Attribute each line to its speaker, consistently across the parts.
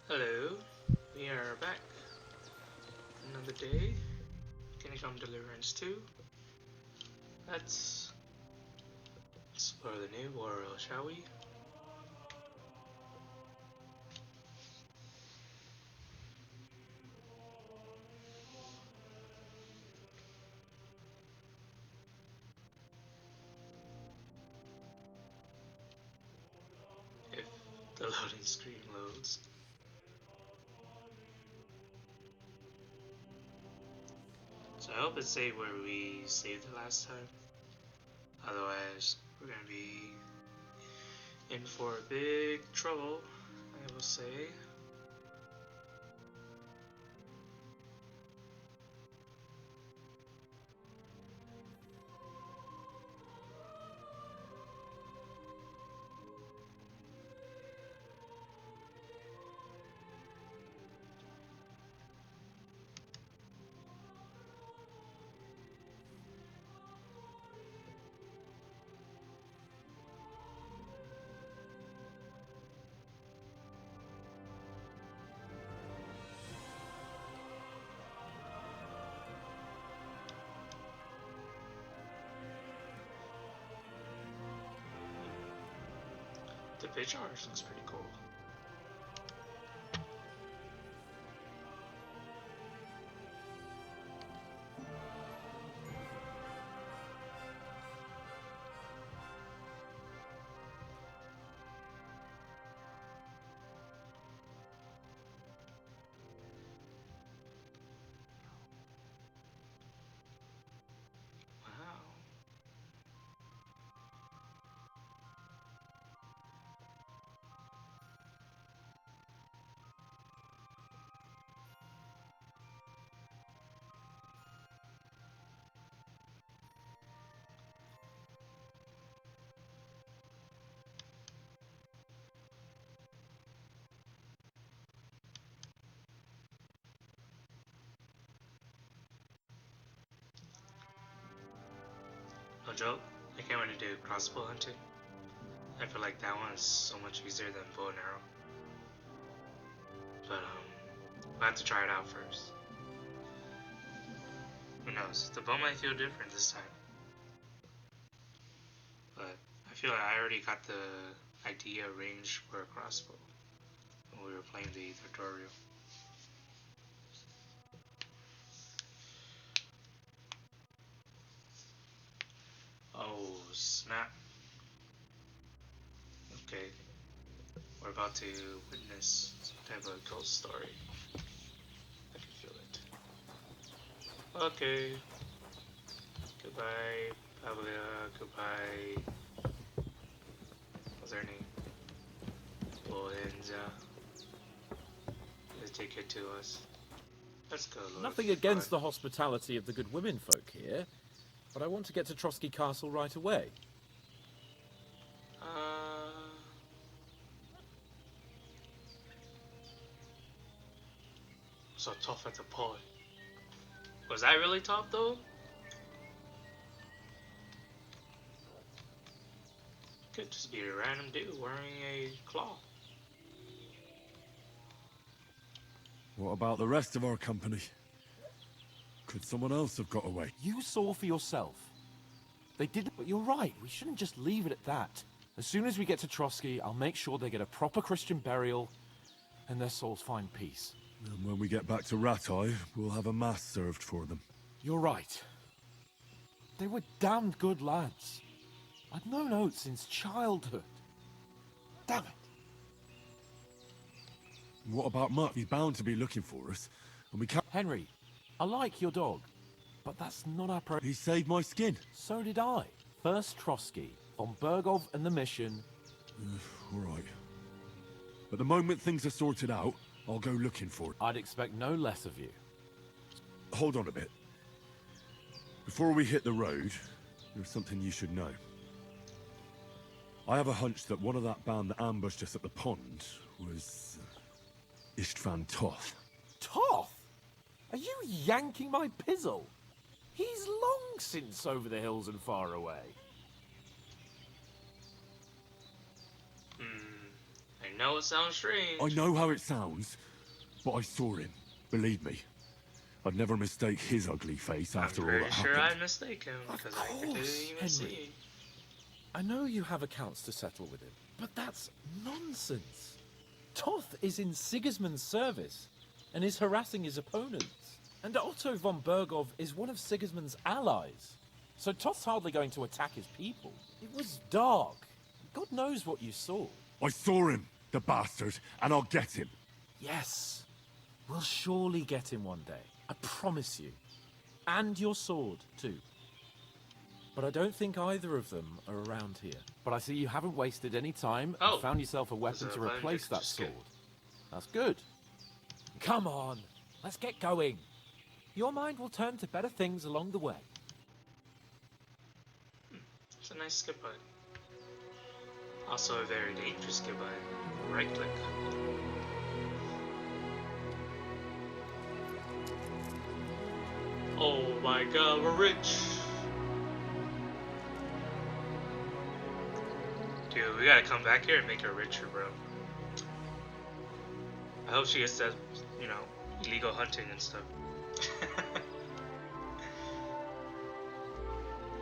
Speaker 1: Hello, we are back. Another day. Kingdom Come Deliverance 2. Let's explore the new world, shall we? If the loading screen loads. So I hope it's safe where we saved the last time. Otherwise, we're gonna be in for big trouble, I will say. The pitch art looks pretty cool. Wow. No joke, I can't wait to do crossbow hunting. I feel like that one is so much easier than bow and arrow. But we'll have to try it out first. Who knows? The bow might feel different this time. But I feel like I already got the idea range for a crossbow when we were playing the tutorial. Oh snap. Okay. We're about to witness some type of ghost story. I can feel it. Okay. Goodbye, Pavlia. Goodbye. What's her name? Bohenza. Let's take it to us. Let's go, Lord.
Speaker 2: Nothing against the hospitality of the good women folk here, but I want to get to Trotsky Castle right away.
Speaker 1: So tough at the point. Was that really tough though? Could just be a random dude wearing a cloth.
Speaker 3: What about the rest of our company? Could someone else have got away?
Speaker 4: You saw for yourself. They didn't, but you're right. We shouldn't just leave it at that. As soon as we get to Trotsky, I'll make sure they get a proper Christian burial and their souls find peace.
Speaker 3: And when we get back to Ratai, we'll have a mass served for them.
Speaker 4: You're right. They were damned good lads. I've known Oates since childhood. Damn it.
Speaker 3: What about Mutt? He's bound to be looking for us, and we can't...
Speaker 4: Henry, I like your dog, but that's not our
Speaker 3: He saved my skin.
Speaker 4: So did I. First Trotsky, von Bergov and the mission.
Speaker 3: All right. But the moment things are sorted out, I'll go looking for it.
Speaker 4: I'd expect no less of you.
Speaker 3: Hold on a bit. Before we hit the road, there's something you should know. I have a hunch that one of that band that ambushed us at the pond was... Istvan Toth.
Speaker 4: Toth? Are you yanking my pizzle? He's long since over the hills and far away.
Speaker 1: I know it sounds strange.
Speaker 3: I know how it sounds, but I saw him. Believe me. I'd never mistake his ugly face after all
Speaker 1: I'm
Speaker 3: that
Speaker 1: pretty sure
Speaker 3: happened.
Speaker 1: I'd mistake him
Speaker 4: Of
Speaker 1: because I
Speaker 4: course,
Speaker 1: didn't even
Speaker 4: Henry.
Speaker 1: see.
Speaker 2: I know you have accounts to settle with him, but that's nonsense. Toth is in Sigismund's service and is harassing his opponents. And Otto von Bergov is one of Sigismund's allies. So Toth's hardly going to attack his people. It was dark. God knows what you saw.
Speaker 3: I saw him, the bastard, and I'll get him.
Speaker 2: Yes, we'll surely get him one day. I promise you. And your sword, too. But I don't think either of them are around here.
Speaker 4: But I see you haven't wasted any time
Speaker 1: Oh.
Speaker 4: and found yourself a weapon
Speaker 1: There's
Speaker 4: to
Speaker 1: a button
Speaker 4: replace
Speaker 1: just-
Speaker 4: that
Speaker 1: just good.
Speaker 4: sword. That's good.
Speaker 2: Come on, let's get going. Your mind will turn to better things along the way.
Speaker 1: It's a nice skip button. Also a very dangerous skip button. Right click. Oh my god, we're rich! Dude, we gotta come back here and make her richer, bro. I hope she gets that, you know, illegal hunting and stuff.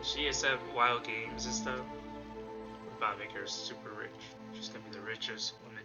Speaker 1: She gets that wild games and stuff. We're about to make her super rich. She's gonna be the richest woman.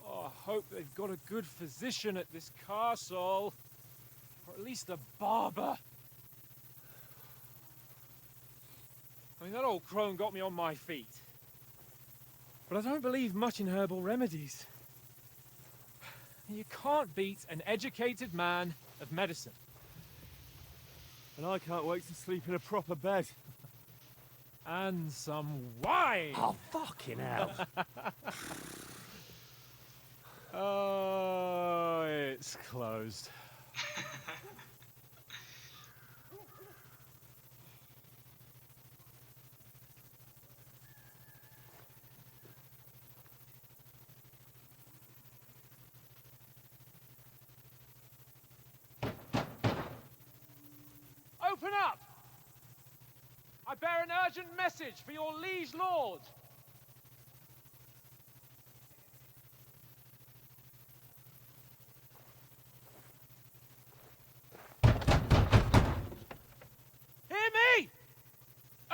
Speaker 5: Oh, I hope they've got a good physician at this castle. Or at least a barber. I mean, that old crone got me on my feet. But I don't believe much in herbal remedies. You can't beat an educated man of medicine. And I can't wait to sleep in a proper bed. And some wine!
Speaker 2: Oh, fucking hell.
Speaker 5: Oh, it's closed. I bear an urgent message for your liege lord. Hear me!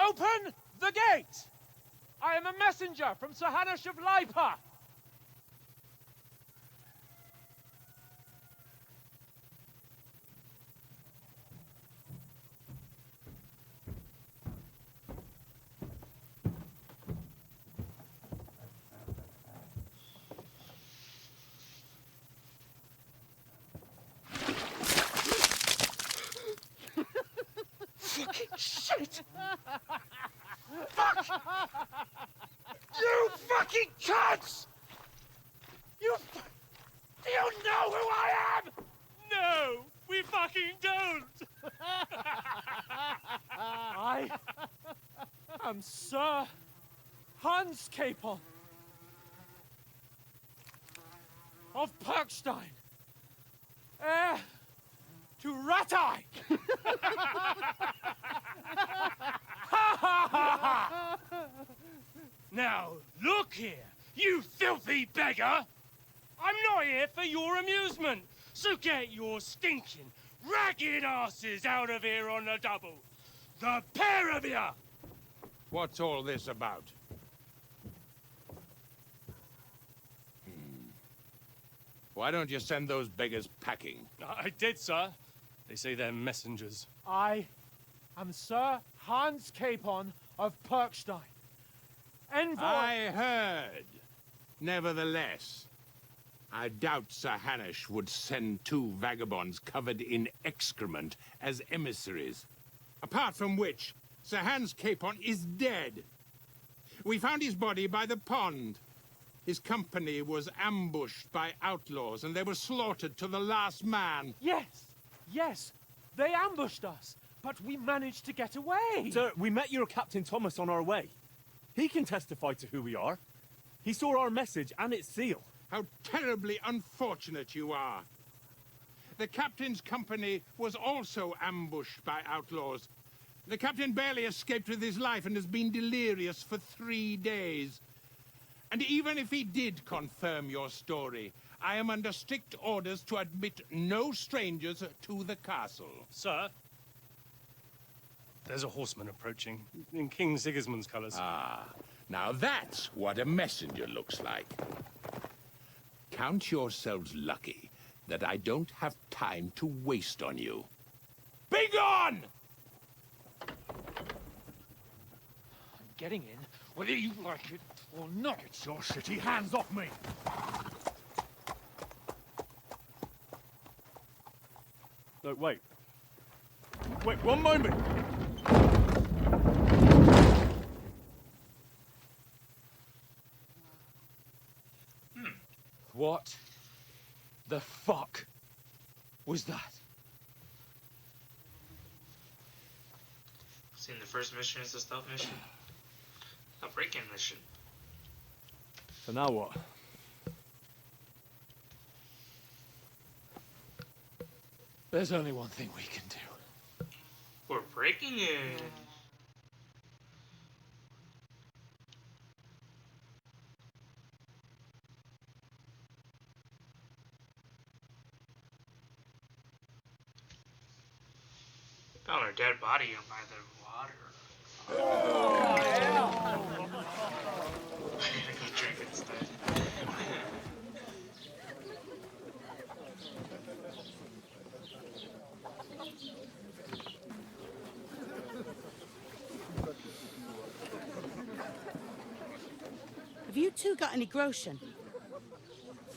Speaker 5: Open the gate! I am a messenger from Sir Hanush of Lipa.
Speaker 6: Fucking shit! Fuck! You fucking cunts! Do you know who I am?
Speaker 5: No, we fucking don't! I am Sir Hans Capon of Perkstein, heir to Ratai!
Speaker 6: Now, look here, you filthy beggar! I'm not here for your amusement, so get your stinking, ragged asses out of here on the double. The pair of you!
Speaker 7: What's all this about? Why don't you send those beggars packing?
Speaker 6: I did, sir. They say they're messengers.
Speaker 5: I am Sir Hans Capon of Perkstein, envoy...
Speaker 7: I heard. Nevertheless, I doubt Sir Hanush would send two vagabonds covered in excrement as emissaries. Apart from which, Sir Hans Capon is dead. We found his body by the pond. His company was ambushed by outlaws, and they were slaughtered to the last man.
Speaker 5: Yes, they ambushed us, but we managed to get away.
Speaker 8: Sir, we met your Captain Thomas on our way. He can testify to who we are. He saw our message and its seal.
Speaker 7: How terribly unfortunate you are. The captain's company was also ambushed by outlaws. The captain barely escaped with his life and has been delirious for 3 days. And even if he did confirm your story, I am under strict orders to admit no strangers to the castle.
Speaker 6: Sir, there's a horseman approaching, in King Sigismund's colours.
Speaker 7: Ah, now that's what a messenger looks like. Count yourselves lucky that I don't have time to waste on you. Be gone!
Speaker 5: I'm getting in, whether you like it or not.
Speaker 8: Get your shitty hands off me! No, wait. Wait, one moment!
Speaker 6: What the fuck was that?
Speaker 1: Seen the first mission is a stealth mission. A break-in mission.
Speaker 8: So now what?
Speaker 5: There's only one thing we can do.
Speaker 1: We're breaking in. Found a dead body by the water. Oh, yeah. Go drink instead.
Speaker 9: Have you two got any groschen?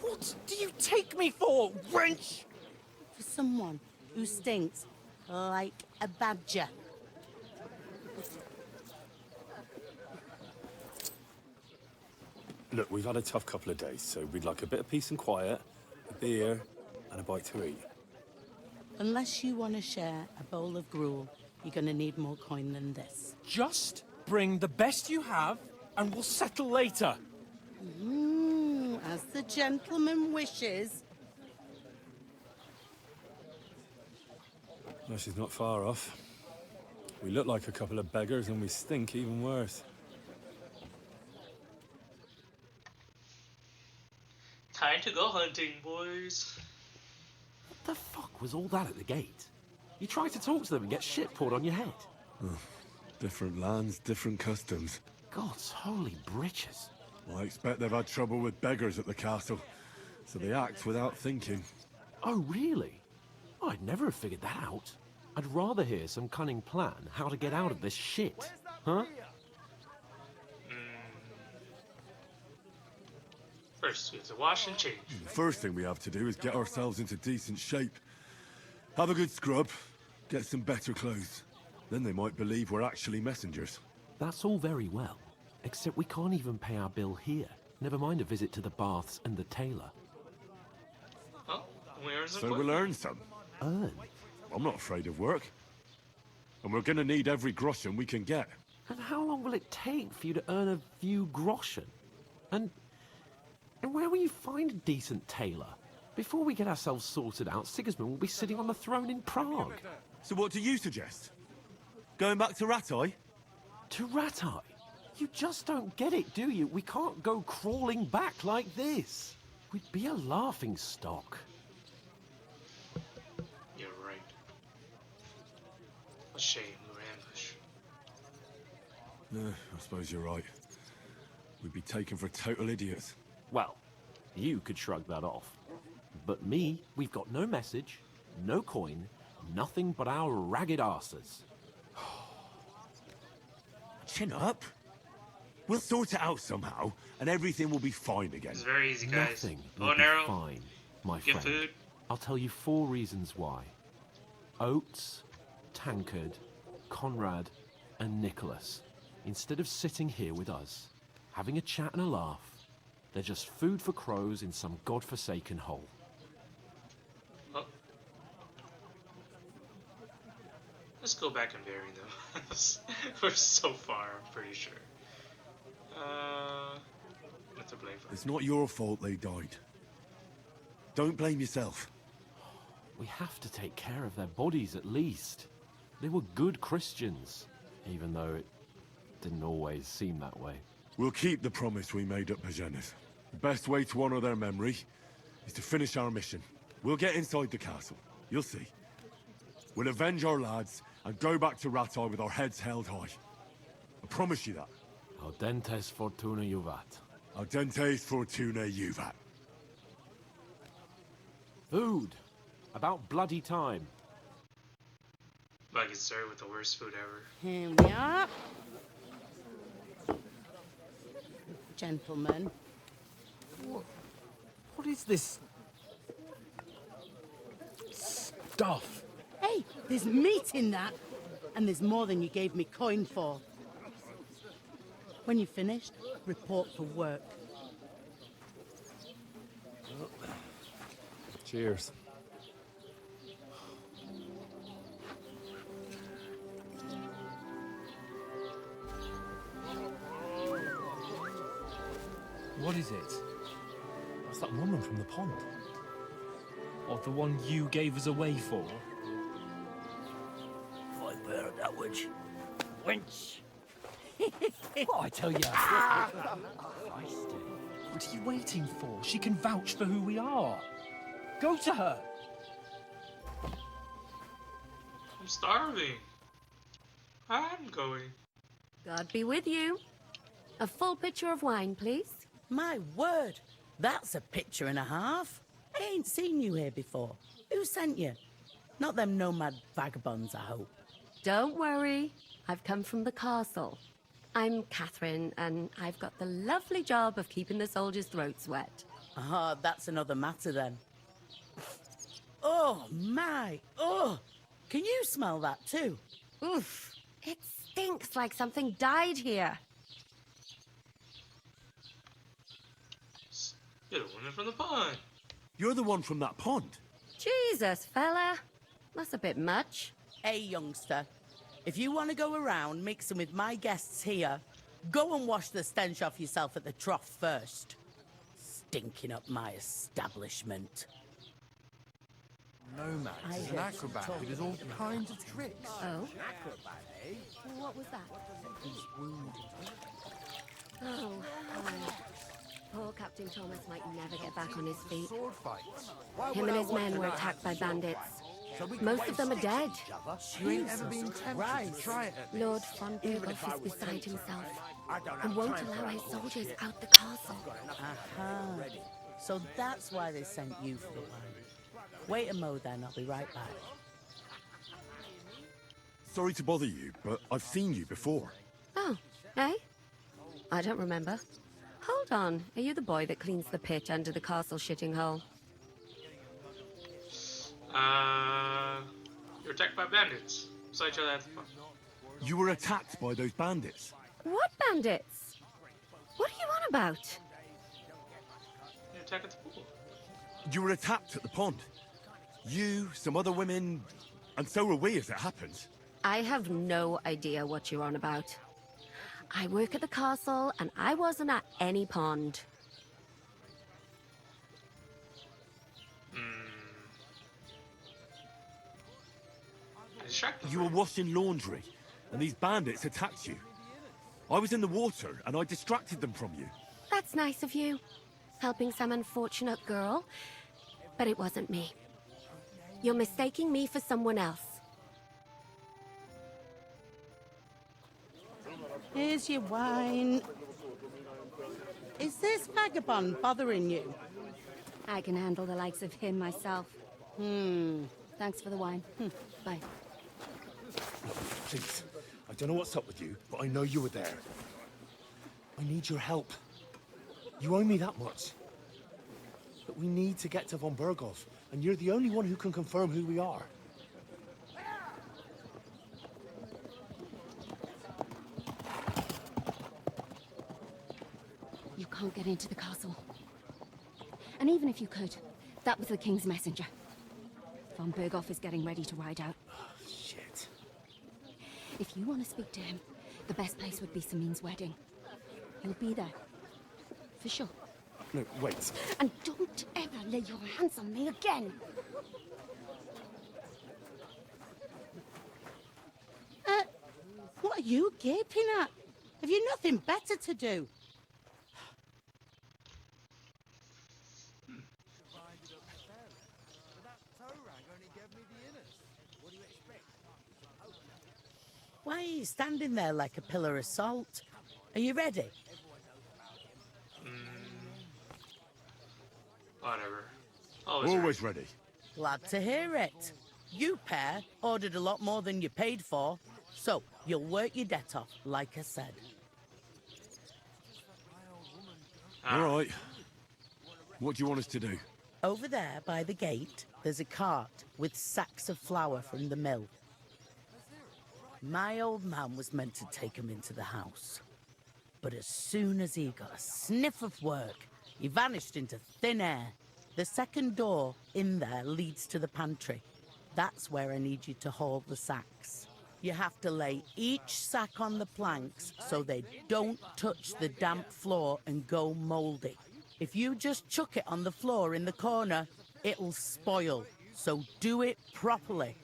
Speaker 8: What do you take me for, wench?
Speaker 9: For someone who stinks like a badger.
Speaker 8: Look, we've had a tough couple of days, so we'd like a bit of peace and quiet, a beer, and a bite to eat.
Speaker 9: Unless you want to share a bowl of gruel, you're going to need more coin than this.
Speaker 4: Just bring the best you have, and we'll settle later.
Speaker 9: As the gentleman wishes.
Speaker 3: No, she's not far off. We look like a couple of beggars and we stink even worse.
Speaker 1: Time to go hunting, boys.
Speaker 4: What the fuck was all that at the gate? You try to talk to them and get shit poured on your head.
Speaker 3: Different lands, different customs.
Speaker 4: God's holy britches.
Speaker 3: I expect they've had trouble with beggars at the castle, so they act without thinking.
Speaker 4: Oh, really? I'd never have figured that out. I'd rather hear some cunning plan how to get out of this shit. Huh?
Speaker 1: First, we have to wash and change.
Speaker 3: The first thing we have to do is get ourselves into decent shape. Have a good scrub, get some better clothes. Then they might believe we're actually messengers.
Speaker 4: That's all very well, except we can't even pay our bill here. Never mind a visit to the baths and the tailor.
Speaker 1: Oh, we earn some
Speaker 3: So
Speaker 1: coin.
Speaker 3: we'll earn some.
Speaker 4: Earn?
Speaker 3: I'm not afraid of work. And we're gonna need every groschen we can get.
Speaker 4: And how long will it take for you to earn a few groschen? And where will you find a decent tailor? Before we get ourselves sorted out, Sigismund will be sitting on the throne in Prague.
Speaker 3: So what do you suggest? Going back to Ratai?
Speaker 4: To Ratai? You just don't get it, do you? We can't go crawling back like this. We'd be a laughing stock.
Speaker 1: You're right. A shame we were ambushed.
Speaker 3: I suppose you're right. We'd be taken for total idiots.
Speaker 4: Well, you could shrug that off. But me, we've got no message, no coin, nothing but our ragged arses.
Speaker 3: Chin up. We'll sort it out somehow, and everything will be fine again.
Speaker 1: It's very easy, guys.
Speaker 4: Nothing
Speaker 1: Bow
Speaker 4: will
Speaker 1: and
Speaker 4: be
Speaker 1: arrow.
Speaker 4: fine, my
Speaker 1: Get
Speaker 4: friend.
Speaker 1: food.
Speaker 4: I'll tell you 4 reasons why. Oates, Tankard, Conrad, and Nicholas. Instead of sitting here with us, having a chat and a laugh, they're just food for crows in some godforsaken hole.
Speaker 1: Oh. Let's go back and bury them. We're so far, I'm pretty sure. Not to blame for.
Speaker 3: It's not your fault they died. Don't blame yourself.
Speaker 4: We have to take care of their bodies at least. They were good Christians, even though it didn't always seem that way.
Speaker 3: We'll keep the promise we made at Pagenis. The best way to honor their memory is to finish our mission. We'll get inside the castle. You'll see. We'll avenge our lads and go back to Ratai with our heads held high. I promise you that.
Speaker 4: Audentes fortuna juvat.
Speaker 3: Audentes fortuna juvat.
Speaker 4: Food. About bloody time.
Speaker 1: But I get started with the worst food ever.
Speaker 9: Here we are. Gentlemen.
Speaker 5: What is this stuff?
Speaker 9: Hey, there's meat in that. And there's more than you gave me coin for. When you're finished, report for work.
Speaker 2: Cheers.
Speaker 5: What is it? That's that woman from the pond. Or the one you gave us away for?
Speaker 10: I bear that witch. Wench!
Speaker 5: What I tell you? What are you waiting for? She can vouch for who we are. Go to her.
Speaker 1: I'm starving. I'm going.
Speaker 11: God be with you. A full pitcher of wine, please.
Speaker 9: My word, that's a picture and a half. I ain't seen you here before. Who sent you? Not them nomad vagabonds, I hope.
Speaker 11: Don't worry. I've come from the castle. I'm Catherine, and I've got the lovely job of keeping the soldiers' throats wet.
Speaker 9: Ah, that's another matter then. Oh, my. Oh, can you smell that too?
Speaker 11: Oof. It stinks like something died here.
Speaker 1: You're the woman from the pond.
Speaker 3: You're the one from that pond.
Speaker 11: Jesus, fella. That's a bit much.
Speaker 9: Hey, youngster. If you want to go around mixing with my guests here, go and wash the stench off yourself at the trough first. Stinking up my establishment.
Speaker 12: nomad.
Speaker 9: I
Speaker 12: He's an
Speaker 9: heard
Speaker 12: acrobat
Speaker 9: some
Speaker 12: who does all kinds of tricks.
Speaker 11: Oh? What was that?
Speaker 9: He's wounded.
Speaker 11: Oh, poor Captain Thomas might never get back on his feet.
Speaker 12: Sword fights. Why
Speaker 11: Him
Speaker 12: would
Speaker 11: and
Speaker 12: I
Speaker 11: his
Speaker 12: want
Speaker 11: men
Speaker 12: to
Speaker 11: were
Speaker 12: know how
Speaker 11: attacked
Speaker 12: to
Speaker 11: by
Speaker 12: sword
Speaker 11: bandits.
Speaker 12: fight? So we can
Speaker 11: Most
Speaker 12: wave
Speaker 11: of them are
Speaker 12: sticks
Speaker 11: dead.
Speaker 12: at each other? You ain't ever been tempted to try it at least?
Speaker 11: Lord von Berghoff is beside himself and won't allow his soldiers out the castle.
Speaker 9: Aha. So that's why they sent you for the wine. Wait a mo then, I'll be right back.
Speaker 3: Sorry to bother you, but I've seen you before.
Speaker 11: Oh, eh? I don't remember. Hold on, are you the boy that cleans the pit under the castle shitting hole?
Speaker 1: You're attacked by bandits. Saw each other at the pub.
Speaker 3: You were attacked by those bandits.
Speaker 11: What bandits? What are you on about?
Speaker 1: You're attacked at the pool.
Speaker 3: You were attacked at the pond. You, some other women, and so were we as it happens.
Speaker 11: I have no idea what you're on about. I work at the castle, and I wasn't at any pond.
Speaker 3: You were washing laundry, and these bandits attacked you. I was in the water, and I distracted them from you.
Speaker 11: That's nice of you, helping some unfortunate girl, but it wasn't me. You're mistaking me for someone else.
Speaker 9: Here's your wine. Is this vagabond bothering you?
Speaker 11: I can handle the likes of him myself. Thanks for the wine. Bye.
Speaker 13: Look, please. I don't know what's up with you, but I know you were there. I need your help. You owe me that much. But we need to get to von Berghoff, and you're the only one who can confirm who we are.
Speaker 11: You can't get into the castle. And even if you could, that was the King's messenger. Von Berghoff is getting ready to ride out.
Speaker 13: Shit.
Speaker 11: If you want to speak to him, the best place would be Samin's wedding. He'll be there. For sure.
Speaker 13: No, wait.
Speaker 11: And don't ever lay your hands on me again!
Speaker 9: What are you gaping at? Have you nothing better to do? Why are you standing there like a pillar of salt? Are you ready?
Speaker 1: Whatever.
Speaker 3: Always ready.
Speaker 9: Glad to hear it. You pair ordered a lot more than you paid for, so you'll work your debt off, like I said.
Speaker 3: All right. What do you want us to do?
Speaker 9: Over there by the gate, there's a cart with sacks of flour from the mill. My old man was meant to take 'em into the house. But as soon as he got a sniff of work, he vanished into thin air. The second door in there leads to the pantry. That's where I need you to haul the sacks. You have to lay each sack on the planks so they don't touch the damp floor and go mouldy. If you just chuck it on the floor in the corner, it'll spoil. So do it properly.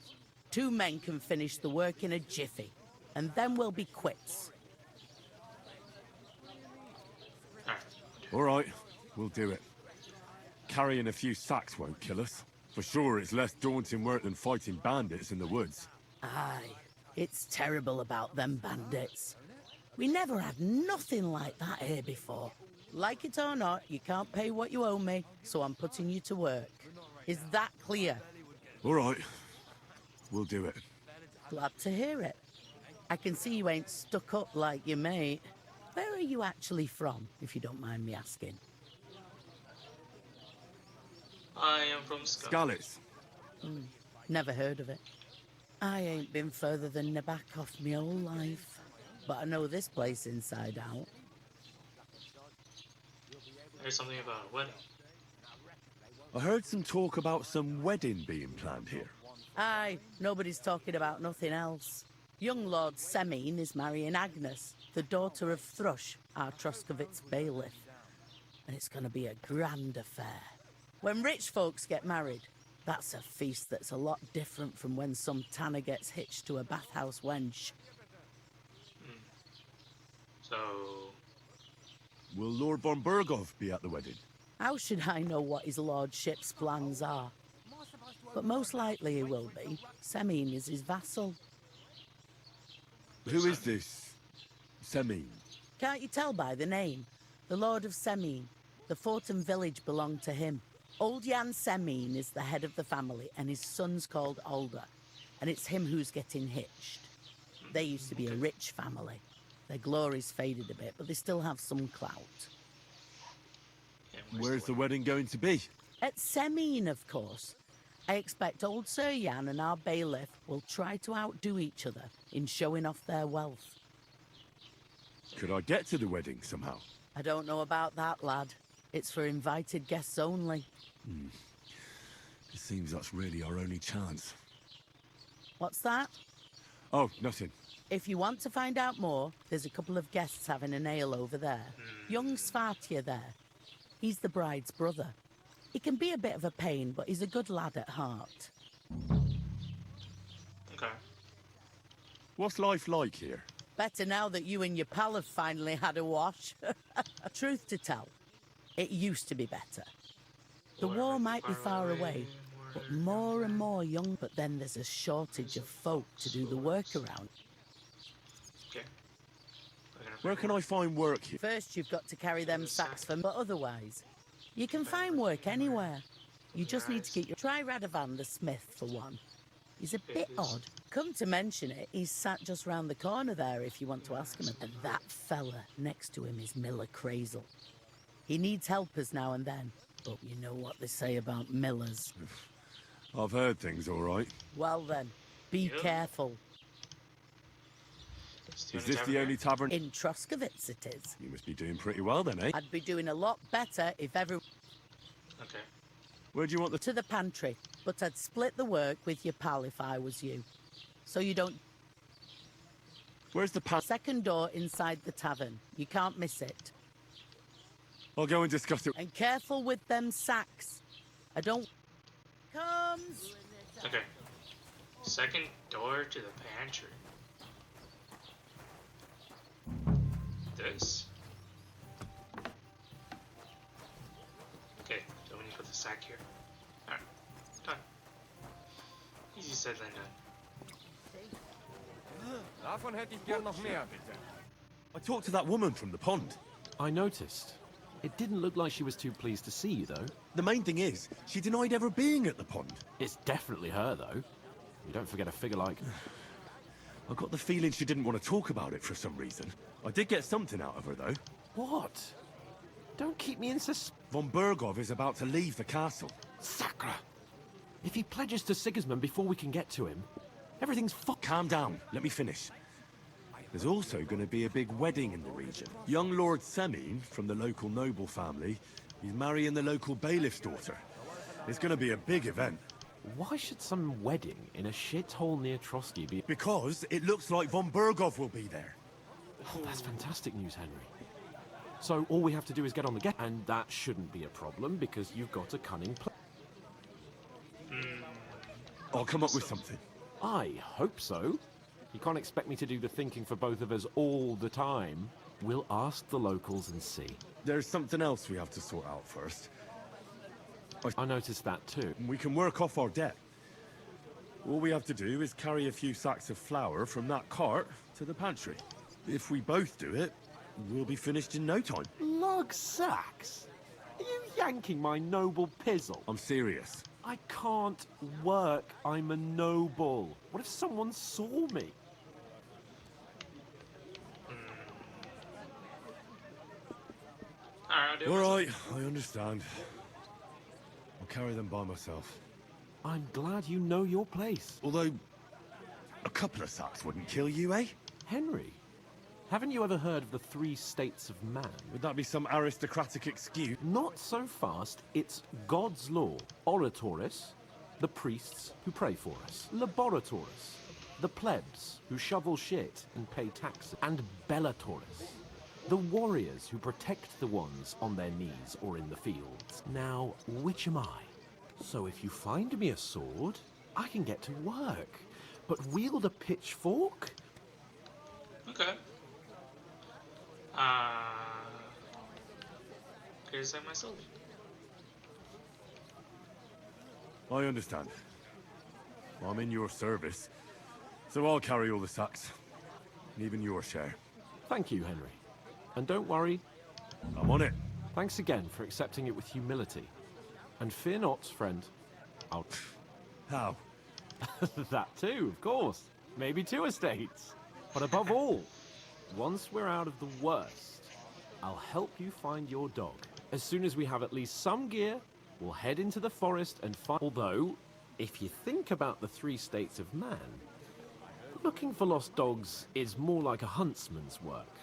Speaker 9: 2 men can finish the work in a jiffy, and then we'll be quits.
Speaker 3: All right, we'll do it. Carrying a few sacks won't kill us. For sure, it's less daunting work than fighting bandits in the woods.
Speaker 9: Aye, it's terrible about them bandits. We never had nothing like that here before. Like it or not, you can't pay what you owe me, so I'm putting you to work. Is that clear?
Speaker 3: All right, we'll do it.
Speaker 9: Glad to hear it. I can see you ain't stuck up like your mate. Where are you actually from, if you don't mind me asking?
Speaker 1: I am from
Speaker 3: Skalitz.
Speaker 9: Never heard of it. I ain't been further than Nabakov my whole life, but I know this place inside out.
Speaker 1: There's something about a wedding.
Speaker 3: I heard some talk about some wedding being planned here.
Speaker 9: Aye, nobody's talking about nothing else. Young Lord Semin is marrying Agnes, the daughter of Thrush, our Troskovitz bailiff. And it's going to be a grand affair. When rich folks get married, That's a feast that's a lot different from when some tanner gets hitched to a bathhouse wench.
Speaker 1: So,
Speaker 3: Will Lord von Berghoff be at the wedding?
Speaker 9: How should I know what his lordship's plans are? But most likely he will be. Semine is his vassal.
Speaker 3: Who is this Semine?
Speaker 9: Can't you tell by the name? The Lord of Semine. The fort and village belong to him. Old Jan Semine is the head of the family, and his son's called Alder. And it's him who's getting hitched. They used to be a rich family. Their glory's faded a bit, but they still have some clout.
Speaker 3: Where's the wedding going to be?
Speaker 9: At Semine, of course. I expect old Sir Jan and our bailiff will try to outdo each other in showing off their wealth.
Speaker 3: Could I get to the wedding somehow?
Speaker 9: I don't know about that, lad. It's for invited guests only.
Speaker 3: It seems that's really our only chance.
Speaker 9: What's that?
Speaker 3: Oh, nothing.
Speaker 9: If you want to find out more, there's a couple of guests having a ale over there. Young Svartje there. He's the bride's brother. He can be a bit of a pain, but he's a good lad at heart.
Speaker 1: okay.
Speaker 3: What's life like here?
Speaker 9: Better now that you and your pal have finally had a wash. Truth to tell, it used to be better. The war might be far away, but more and more young. But then there's a shortage of folk to do the work around.
Speaker 1: Okay.
Speaker 3: Where can I find work here?
Speaker 9: First, you've got to carry them sacks for, but otherwise, you can find work anywhere. You just need to get your... Try Radovan the smith, for one. He's a bit odd. Come to mention it, he's sat just round the corner there if you want to ask him. And that fella next to him is Miller Crazel. He needs helpers now and then, but you know what they say about millers.
Speaker 3: I've heard things, all right.
Speaker 9: Well then, be careful.
Speaker 3: Is this the only tavern?
Speaker 9: In Troskovitz it is.
Speaker 3: You must be doing pretty well then, eh?
Speaker 9: I'd be doing a lot better if everyone...
Speaker 1: Okay.
Speaker 3: Where do you want the...
Speaker 9: To the pantry, but I'd split the work with your pal if I was you. So you don't...
Speaker 3: Where's the
Speaker 9: Second door inside the tavern. You can't miss it.
Speaker 3: I'll go and discuss it.
Speaker 9: And careful with them sacks. I don't... Comes!
Speaker 1: Okay. Second door to the pantry. This? Okay, so we need to put the sack here. Alright, done. Easy said than done.
Speaker 5: Davon hätte ich gern noch mehr, bitte.
Speaker 3: I talked to that woman from the pond.
Speaker 4: I noticed. It didn't look like she was too pleased to see you, though.
Speaker 3: The main thing is, she denied ever being at the pond.
Speaker 4: It's definitely her, though. You don't forget a figure like...
Speaker 3: I got the feeling she didn't want to talk about it for some reason. I did get something out of her, though.
Speaker 4: What? Don't keep me in suspense.
Speaker 3: Von Berghoff is about to leave the castle.
Speaker 4: Sacra! If he pledges to Sigismund before we can get to him, everything's
Speaker 3: Calm down. Let me finish. There's also going to be a big wedding in the region. Young Lord Semine, from the local noble family, he's marrying the local bailiff's daughter. It's going to be a big event.
Speaker 4: Why should some wedding in a shithole near Trotsky be...
Speaker 3: Because it looks like von Berghoff will be there.
Speaker 4: Oh, that's fantastic news, Henry. So all we have to do is get on the get, and that shouldn't be a problem because you've got a cunning plan.
Speaker 3: I'll come up with something.
Speaker 4: I hope so. You can't expect me to do the thinking for both of us all the time. We'll ask the locals and see.
Speaker 3: There's something else we have to sort out first.
Speaker 4: I noticed that too.
Speaker 3: We can work off our debt. All we have to do is carry a few sacks of flour from that cart to the pantry. If we both do it, we'll be finished in no time.
Speaker 4: Lug sacks? Are you yanking my noble pizzle?
Speaker 3: I'm serious.
Speaker 4: I can't work. I'm a noble. What if someone saw me?
Speaker 3: All right, I understand. I'll carry them by myself.
Speaker 4: I'm glad you know your place.
Speaker 3: Although, a couple of sacks wouldn't kill you, eh?
Speaker 4: Henry, haven't you ever heard of the 3 states of man?
Speaker 3: Would that be some aristocratic excuse?
Speaker 4: Not so fast. It's God's law. Oratoris, the priests who pray for us. Laboratoris, the plebs who shovel shit and pay taxes. And Bellatoris, the warriors who protect the ones on their knees or in the fields. Now, which am I? So if you find me a sword, I can get to work. But wield a pitchfork?
Speaker 1: Okay. Here's myself.
Speaker 3: I understand. I'm in your service, so I'll carry all the sacks. Even your share.
Speaker 4: Thank you, Henry. And don't worry.
Speaker 3: I'm on it.
Speaker 4: Thanks again for accepting it with humility. And fear not, friend. I'll...
Speaker 3: How?
Speaker 4: That too, of course. Maybe 2 estates. But above all, once we're out of the worst, I'll help you find your dog. As soon as we have at least some gear, we'll head into the forest and find... Although, if you think about the 3 states of man, looking for lost dogs is more like a huntsman's work.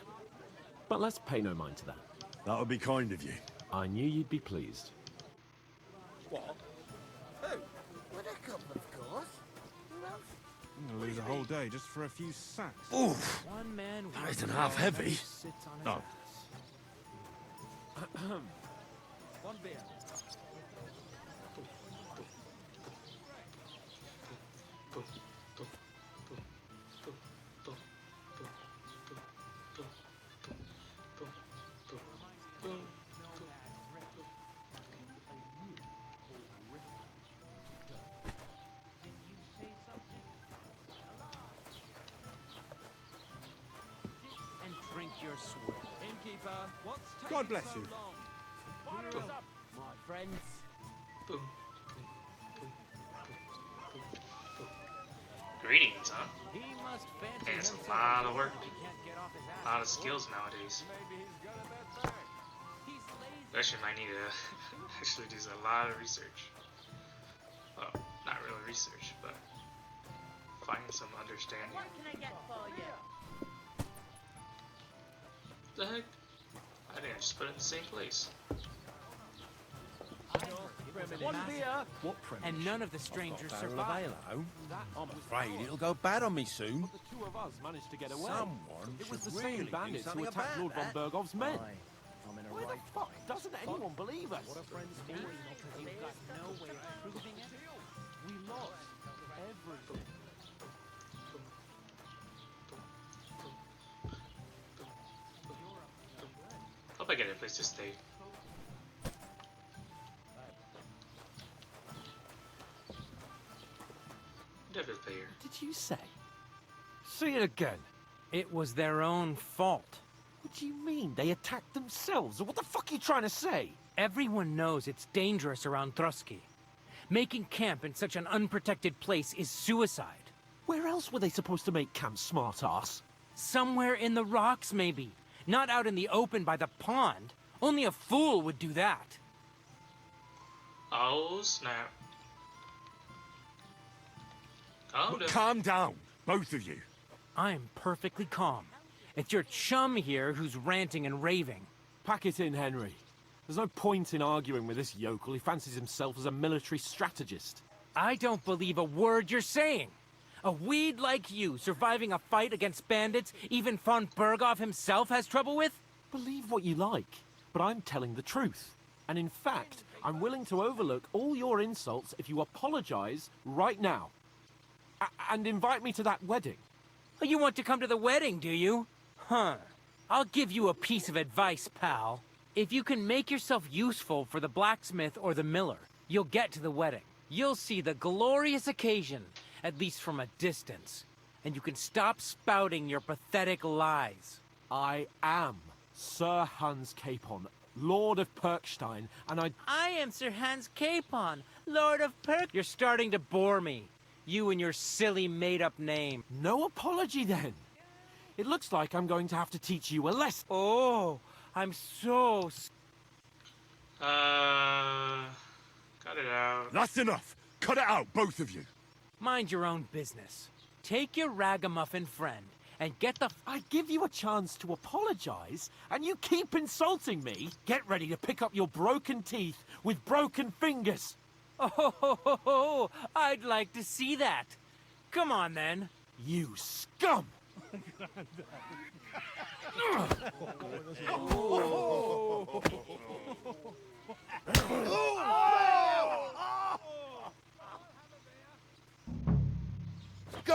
Speaker 4: But let's pay no mind to that.
Speaker 3: That would be kind of you.
Speaker 4: I knew you'd be pleased.
Speaker 12: What? Who? Buttercup, of course. Who else?
Speaker 14: I'm gonna lose a whole day just for a few sacks.
Speaker 3: Oof!
Speaker 5: One man
Speaker 3: That isn't half heavy. No.
Speaker 5: One beer. And drink your sweat. Innkeeper, what's taking
Speaker 14: God bless
Speaker 5: so
Speaker 14: you.
Speaker 5: long? Fire us up, my friends.
Speaker 1: Boom. Greetings, huh?
Speaker 5: He must fancy
Speaker 1: Hey, it's a
Speaker 5: himself
Speaker 1: lot of work.
Speaker 5: He can't get off his ass.
Speaker 1: A lot of skills nowadays.
Speaker 5: Maybe he's got a bad back. He's lazy.
Speaker 1: Actually, might need to actually do a lot of research. Well, not really research, but find some understanding.
Speaker 9: What can I get for you?
Speaker 1: The heck? I think I just put it in the same place.
Speaker 5: One beer,
Speaker 13: What
Speaker 5: and none of the strangers
Speaker 13: barrel of
Speaker 5: survived.
Speaker 13: ale at home. I'm afraid it'll go bad on me soon.
Speaker 4: But the 2 of us managed to get away.
Speaker 13: Someone
Speaker 4: It was the
Speaker 13: should
Speaker 4: same
Speaker 13: really do
Speaker 4: bandits who
Speaker 13: something
Speaker 4: attacked
Speaker 13: about
Speaker 4: Lord von
Speaker 13: that.
Speaker 4: Bergov's men.
Speaker 12: I'm in a
Speaker 4: Why the
Speaker 12: right
Speaker 4: fuck doesn't anyone believe us?
Speaker 5: You've got no way of proving it.
Speaker 4: We lost everything.
Speaker 1: Hope I get a place to stay. Devil player.
Speaker 4: Did you say? Say it again.
Speaker 5: It was their own fault.
Speaker 4: What do you mean? They attacked themselves? What the fuck are you trying to say?
Speaker 5: Everyone knows it's dangerous around Trotsky. Making camp in such an unprotected place is suicide.
Speaker 4: Where else were they supposed to make camp, smart-ass?
Speaker 5: Somewhere in the rocks, maybe. Not out in the open by the pond. Only a fool would do that.
Speaker 1: Oh snap. Calm down.
Speaker 3: Calm down, both of you.
Speaker 5: I'm perfectly calm. It's your chum here who's ranting and raving.
Speaker 4: Pack it in, Henry. There's no point in arguing with this yokel. He fancies himself as a military strategist.
Speaker 5: I don't believe a word you're saying. A weed like you surviving a fight against bandits even von Bergov himself has trouble with?
Speaker 4: Believe what you like, but I'm telling the truth. And in fact, I'm willing to overlook all your insults if you apologize right now. And invite me to that wedding.
Speaker 5: Oh, you want to come to the wedding, do you? Huh. I'll give you a piece of advice, pal. If you can make yourself useful for the blacksmith or the miller, you'll get to the wedding. You'll see the glorious occasion, at least from a distance. And you can stop spouting your pathetic lies.
Speaker 4: I am Sir Hans Capon, Lord of Perkstein, and
Speaker 5: I am Sir Hans Capon, Lord of You're starting to bore me. You and your silly made-up name.
Speaker 4: No apology, then. It looks like I'm going to have to teach you a lesson.
Speaker 5: Oh, I'm so...
Speaker 1: Cut it out.
Speaker 3: That's enough. Cut it out, both of you.
Speaker 5: Mind your own business. Take your ragamuffin friend and get the...
Speaker 4: I give you a chance to apologize, and you keep insulting me. Get ready to pick up your broken teeth with broken fingers.
Speaker 5: Oh, I'd like to see that. Come on, then.
Speaker 4: You scum!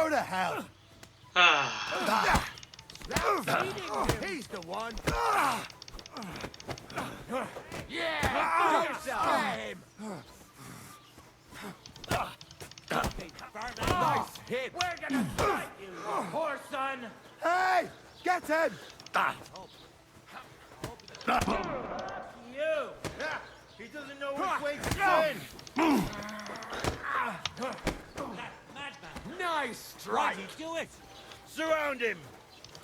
Speaker 12: Go to hell!
Speaker 1: Ah.
Speaker 12: He's the one!
Speaker 10: Yeah! Get him!
Speaker 12: Nice hit!
Speaker 10: We're gonna fight you, poor son!
Speaker 12: Hey! Get him!
Speaker 10: You!
Speaker 12: He doesn't know which way to turn!
Speaker 10: Nice
Speaker 12: strike!
Speaker 10: Do it!
Speaker 12: Surround him!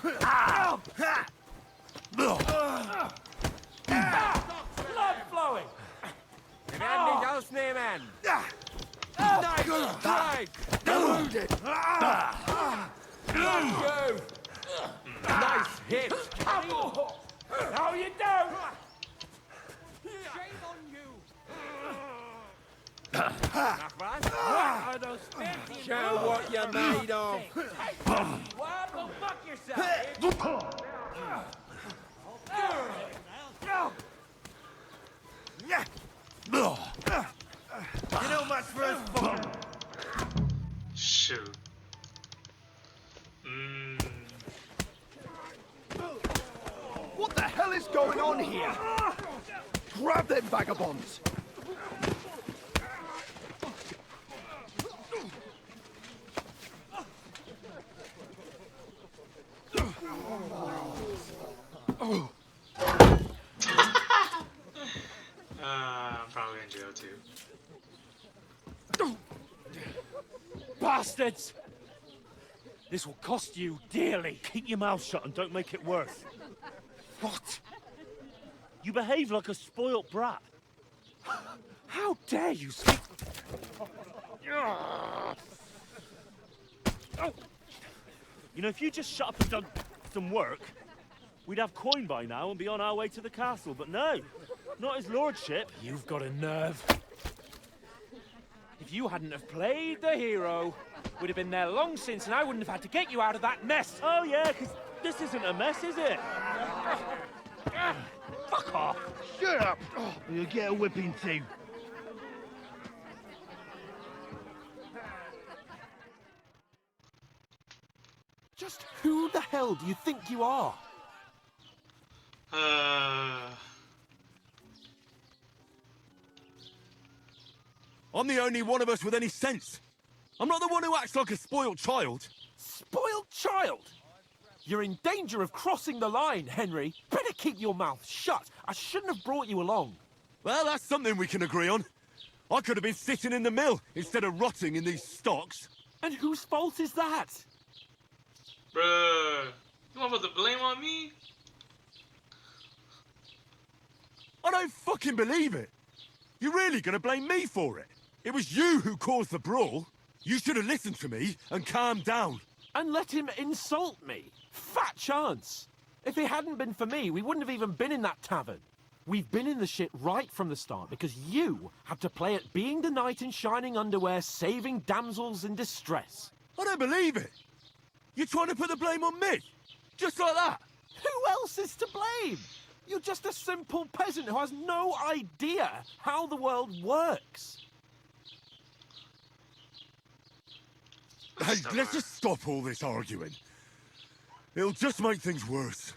Speaker 10: Blood flowing!
Speaker 12: Andy,
Speaker 10: don't snare man!
Speaker 12: Nice strike! Wounded!
Speaker 10: Go!
Speaker 12: Nice hit!
Speaker 10: No, you don't! Shame on you!
Speaker 12: Show what you're made of!
Speaker 10: Well, go fuck yourself!
Speaker 12: You know much for us, fucker!
Speaker 1: Shoot.
Speaker 12: What the hell is going on here? Grab them vagabonds!
Speaker 1: I'm probably in jail too.
Speaker 8: Bastards! This will cost you dearly. Keep your mouth shut and don't make it worse. What? You behave like a spoilt brat. How dare you speak... You know, if you just shut up and done some work, we'd have coin by now and be on our way to the castle, but no, not his lordship. You've got a nerve. If you hadn't have played the hero, we'd have been there long since and I wouldn't have had to get you out of that mess. Oh yeah, because this isn't a mess, is it? Fuck off.
Speaker 12: Shut up! Or you'll get a whipping too.
Speaker 4: Just who the hell do you think you are?
Speaker 3: I'm the only one of us with any sense. I'm not the one who acts like a spoiled child.
Speaker 4: Spoiled child? You're in danger of crossing the line, Henry. Better keep your mouth shut. I shouldn't have brought you along.
Speaker 3: Well, that's something we can agree on. I could have been sitting in the mill instead of rotting in these stocks.
Speaker 4: And whose fault is that?
Speaker 1: Bruh, you want to put the blame on me?
Speaker 3: I don't fucking believe it. You're really gonna blame me for it? It was you who caused the brawl. You should have listened to me and calmed down.
Speaker 4: And let him insult me. Fat chance. If it hadn't been for me, we wouldn't have even been in that tavern. We've been in the shit right from the start because you had to play at being the knight in shining underwear, saving damsels in distress.
Speaker 3: I don't believe it. You're trying to put the blame on me? Just like that?
Speaker 4: Who else is to blame? You're just a simple peasant who has no idea how the world works.
Speaker 3: Hey, let's just stop all this arguing. It'll just make things worse.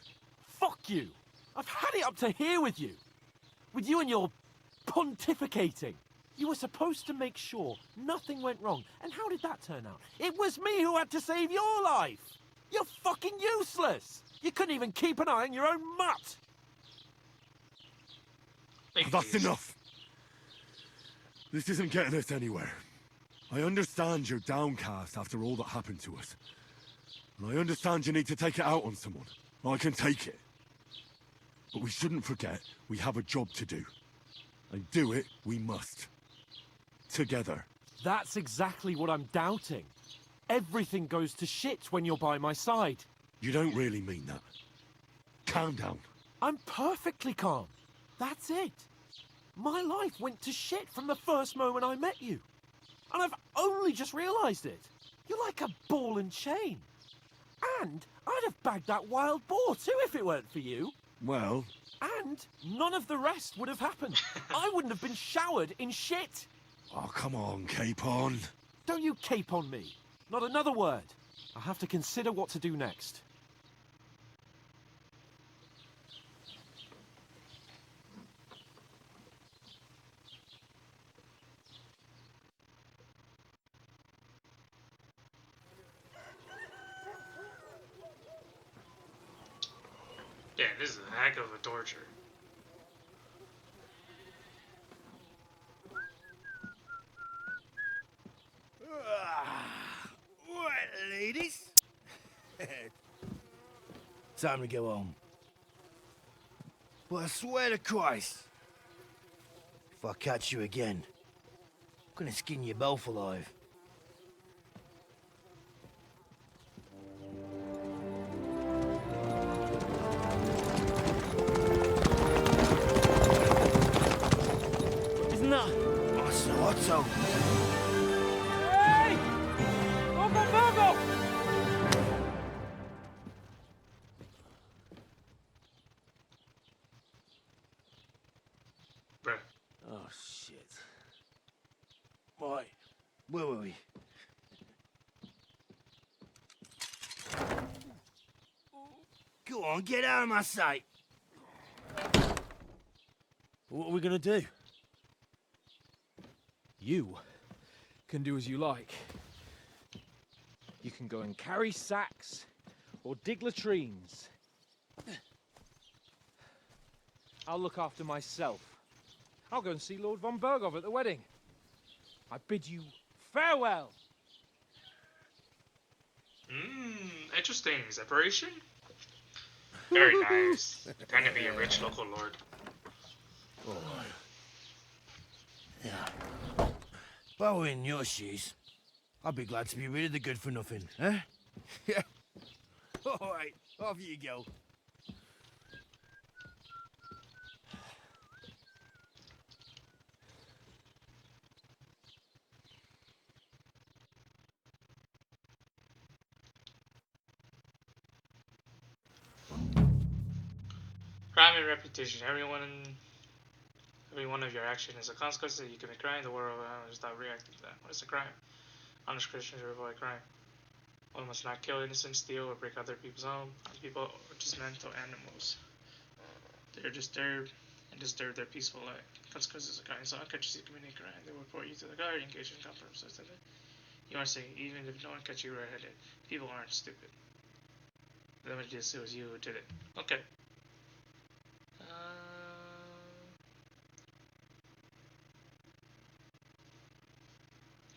Speaker 4: Fuck you. I've had it up to here with you. With you and your pontificating. You were supposed to make sure nothing went wrong. And how did that turn out? It was me who had to save your life. You're fucking useless. You couldn't even keep an eye on your own mutt.
Speaker 3: That's enough. This isn't getting us anywhere. I understand you're downcast after all that happened to us. And I understand you need to take it out on someone. I can take it. But we shouldn't forget we have a job to do. And do it we must. Together.
Speaker 4: That's exactly what I'm doubting. Everything goes to shit when you're by my side.
Speaker 3: You don't really mean that. Calm down.
Speaker 4: I'm perfectly calm. That's it. My life went to shit from the first moment I met you. And I've only just realised it. You're like a ball and chain. And I'd have bagged that wild boar too if it weren't for you.
Speaker 3: Well...
Speaker 4: And none of the rest would have happened. I wouldn't have been showered in shit.
Speaker 3: Oh, come on, cape on.
Speaker 4: Don't you cape on me. Not another word. I'll have to consider what to do next.
Speaker 1: Yeah, this is a heck of a torture.
Speaker 12: Right, ladies. Time to go home. But I swear to Christ, if I catch you again, I'm gonna skin you both alive. Isn't that Otto?
Speaker 5: Hey! Uncle Virgo!
Speaker 1: Bruh.
Speaker 12: Oh, shit. Right, where were we? Go on, get out of my sight.
Speaker 13: What are we gonna do?
Speaker 5: You can do as you like. You can go and carry sacks or dig latrines. I'll look after myself. I'll go and see Lord von Berghoff at the wedding. I bid you farewell.
Speaker 1: Interesting. Separation? Very nice. Kind of be a rich local lord.
Speaker 12: Oh. Yeah. If I were in your shoes, I'd be glad to be rid of the good for nothing, eh? Yeah. Alright, off you go.
Speaker 1: Crime and reputation. Every one of your actions is a consequence that you commit crime. The world around stop reacting to that. What is a crime? Honest Christians avoid crime. One must not kill innocent, steal, or break other people's home. People are just mental animals. They're disturbed and disturb their peaceful life. Consequences of crime. So unconsciously committing crime, they will report you to the guard. Engage in confirm. You are saying even if no one catch you red-handed, people aren't stupid. The only just it was you who did it. Okay.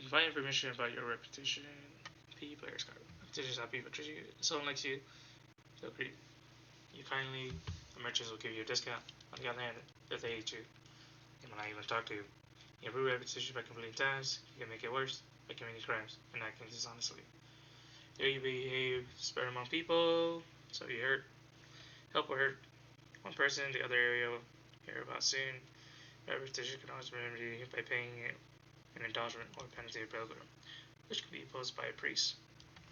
Speaker 1: Find information about your reputation. P players card. Reputations how people treat you. Someone likes you, feel free. You kindly, the merchants will give you a discount. On the other hand, if they hate you, they will not even talk to you. You improve reputation by completing tasks. You can make it worse by committing crimes and acting dishonestly. Here you behave spread among people, so you help or hurt one person, the other area will hear about soon. Reputation can always be remedied by paying an indulgement or penalty of pilgrim, which can be imposed by a priest.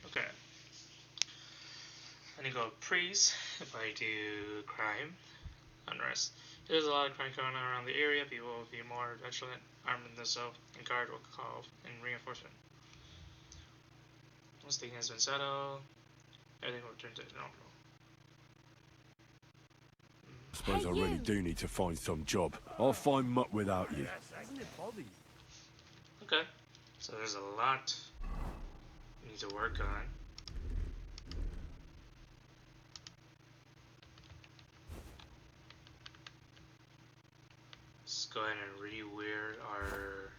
Speaker 1: Okay. Then you go priest if I do crime, unrest. There's a lot of crime going on around the area. People will be more vigilant, armed themselves, and guard will call in reinforcement. Once the thing has been settled, everything will return to normal.
Speaker 3: I suppose I really do need to find some job. I'll find muck without you.
Speaker 1: Okay, so there's a lot we need to work on. Let's go ahead and rewear our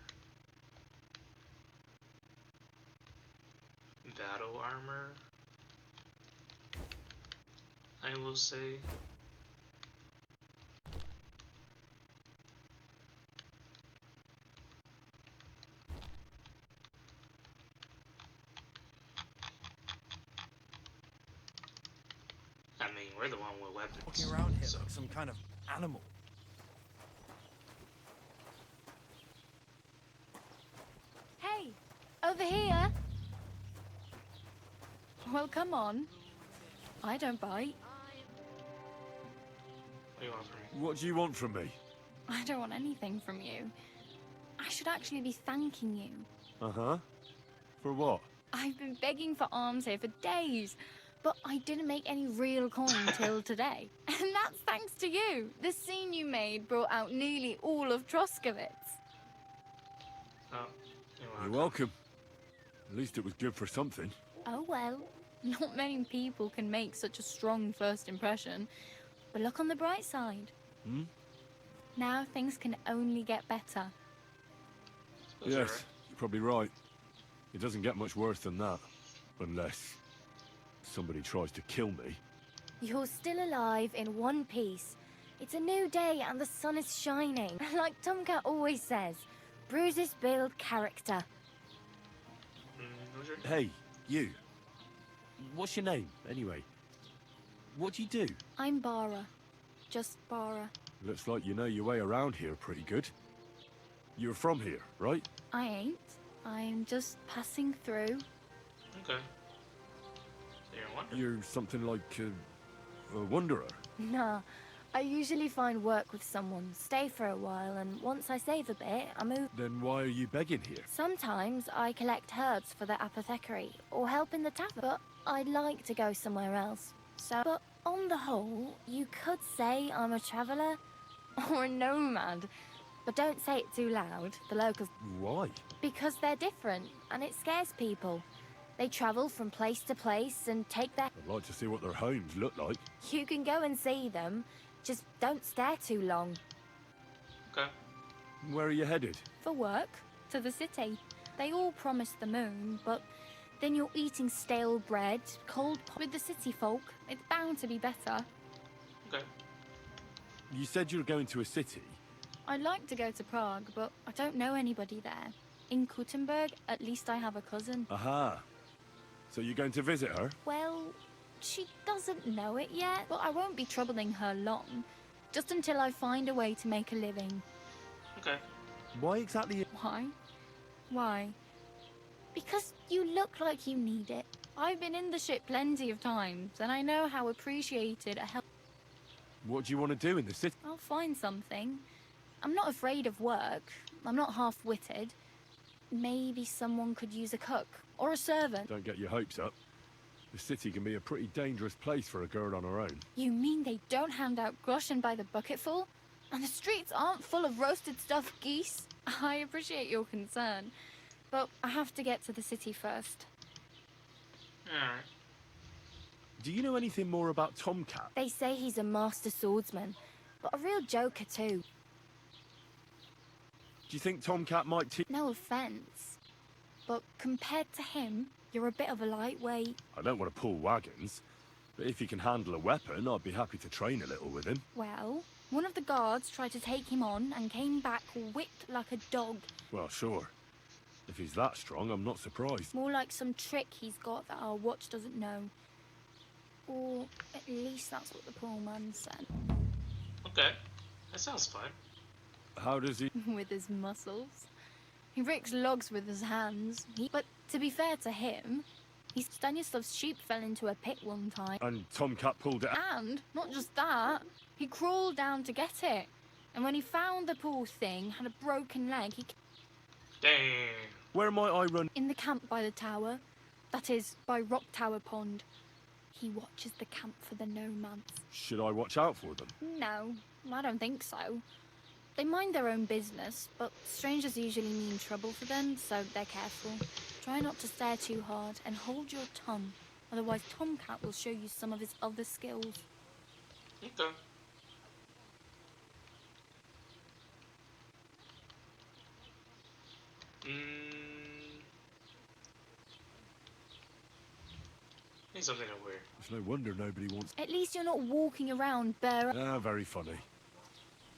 Speaker 1: battle armor, I will say. I mean, we're the one with weapons.
Speaker 12: Walking around here like some kind of animal.
Speaker 15: Hey, over here. Well, come on. I don't bite.
Speaker 1: What do you want from me?
Speaker 3: What do you want from me?
Speaker 15: I don't want anything from you. I should actually be thanking you.
Speaker 3: Uh-huh. For what?
Speaker 15: I've been begging for alms here for days, but I didn't make any real coin till today. And that's thanks to you. The scene you made brought out nearly all of Troskowitz.
Speaker 1: Oh,
Speaker 3: You're welcome. At least it was good for something.
Speaker 15: Oh well, not many people can make such a strong first impression. But look on the bright side.
Speaker 3: Hmm?
Speaker 15: Now things can only get better.
Speaker 3: Yes, you're probably right. It doesn't get much worse than that. Unless somebody tries to kill me.
Speaker 16: You're still alive in one piece. It's a new day and the sun is shining. Like Tomcat always says, bruises build character.
Speaker 3: Hey, you. What's your name, anyway? What do you do?
Speaker 15: I'm Bara. Just Bara.
Speaker 3: Looks like you know your way around here pretty good. You're from here, right?
Speaker 15: I ain't. I'm just passing through.
Speaker 1: Okay. So you're a wanderer?
Speaker 3: You're something like a wanderer.
Speaker 16: Nah, I usually find work with someone, stay for a while, and once I save a bit, I move.
Speaker 3: Then why are you begging here?
Speaker 16: Sometimes I collect herbs for the apothecary, or help in the tavern, but I'd like to go somewhere else. So, but on the whole, you could say I'm a traveller, or a nomad. But don't say it too loud, the locals...
Speaker 3: Why?
Speaker 16: Because they're different, and it scares people. They travel from place to place and take their...
Speaker 3: I'd like to see what their homes look like.
Speaker 16: You can go and see them, just don't stare too long.
Speaker 1: Okay.
Speaker 3: Where are you headed?
Speaker 15: For work, to the city. They all promise the moon, but then you're eating stale bread, cold with the city folk. It's bound to be better.
Speaker 1: Okay.
Speaker 3: You said you were going to a city.
Speaker 15: I'd like to go to Prague, but I don't know anybody there. In Kuttenberg, at least I have a cousin.
Speaker 3: Aha. So you're going to visit her?
Speaker 15: Well, she doesn't know it yet, but I won't be troubling her long. Just until I find a way to make a living.
Speaker 1: Okay.
Speaker 3: Why exactly?
Speaker 15: Why? Why? Because you look like you need it. I've been in the ship plenty of times, and I know how appreciated a help.
Speaker 3: What do you want to do in the city?
Speaker 15: I'll find something. I'm not afraid of work. I'm not half-witted. Maybe someone could use a cook or a servant.
Speaker 3: Don't get your hopes up. The city can be a pretty dangerous place for a girl on her own.
Speaker 15: You mean they don't hand out groschen by the bucketful? And the streets aren't full of roasted stuffed geese? I appreciate your concern, but I have to get to the city first.
Speaker 1: Alright.
Speaker 3: Do you know anything more about Tomcat?
Speaker 16: They say he's a master swordsman, but a real joker too.
Speaker 3: Do you think Tomcat might teach?
Speaker 15: No offense, but compared to him, you're a bit of a lightweight.
Speaker 3: I don't want to pull wagons, but if he can handle a weapon, I'd be happy to train a little with him.
Speaker 15: Well, one of the guards tried to take him on and came back whipped like a dog.
Speaker 3: Well, sure. If he's that strong, I'm not surprised.
Speaker 15: More like some trick he's got that our watch doesn't know. Or at least that's what the poor man said.
Speaker 1: Okay. That sounds fun.
Speaker 3: How does he?
Speaker 15: With his muscles. He ricks logs with his hands. But to be fair to him, Stanislav's sheep fell into a pit one time.
Speaker 3: And Tomcat pulled it out.
Speaker 15: And not just that, he crawled down to get it. And when he found the poor thing had a broken leg, he...
Speaker 1: Damn.
Speaker 3: Where might I run?
Speaker 15: In the camp by the tower. That is, by Rock Tower Pond. He watches the camp for the nomads.
Speaker 3: Should I watch out for them?
Speaker 15: No, I don't think so. They mind their own business, but strangers usually mean trouble for them, so they're careful. Try not to stare too hard and hold your tongue, otherwise Tomcat will show you some of his other skills.
Speaker 1: Okay. Need something to wear.
Speaker 3: It's no wonder nobody wants...
Speaker 15: At least you're not walking around bare...
Speaker 3: Ah, very funny.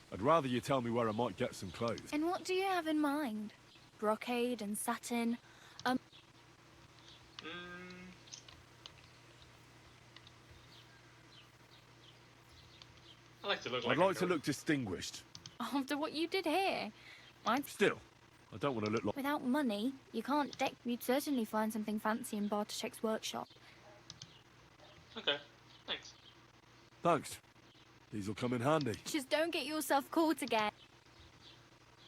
Speaker 3: I'd rather you tell me where I might get some clothes.
Speaker 15: And what do you have in mind? Brocade and satin?
Speaker 1: I like to look
Speaker 3: I'd like to look distinguished.
Speaker 15: After what you did here?
Speaker 3: Still, I don't want to look like...
Speaker 15: Without money, you can't deck... You'd certainly find something fancy in Bartoszek's workshop.
Speaker 1: Okay, thanks.
Speaker 3: Thanks. These will come in handy.
Speaker 15: Just don't get yourself caught again.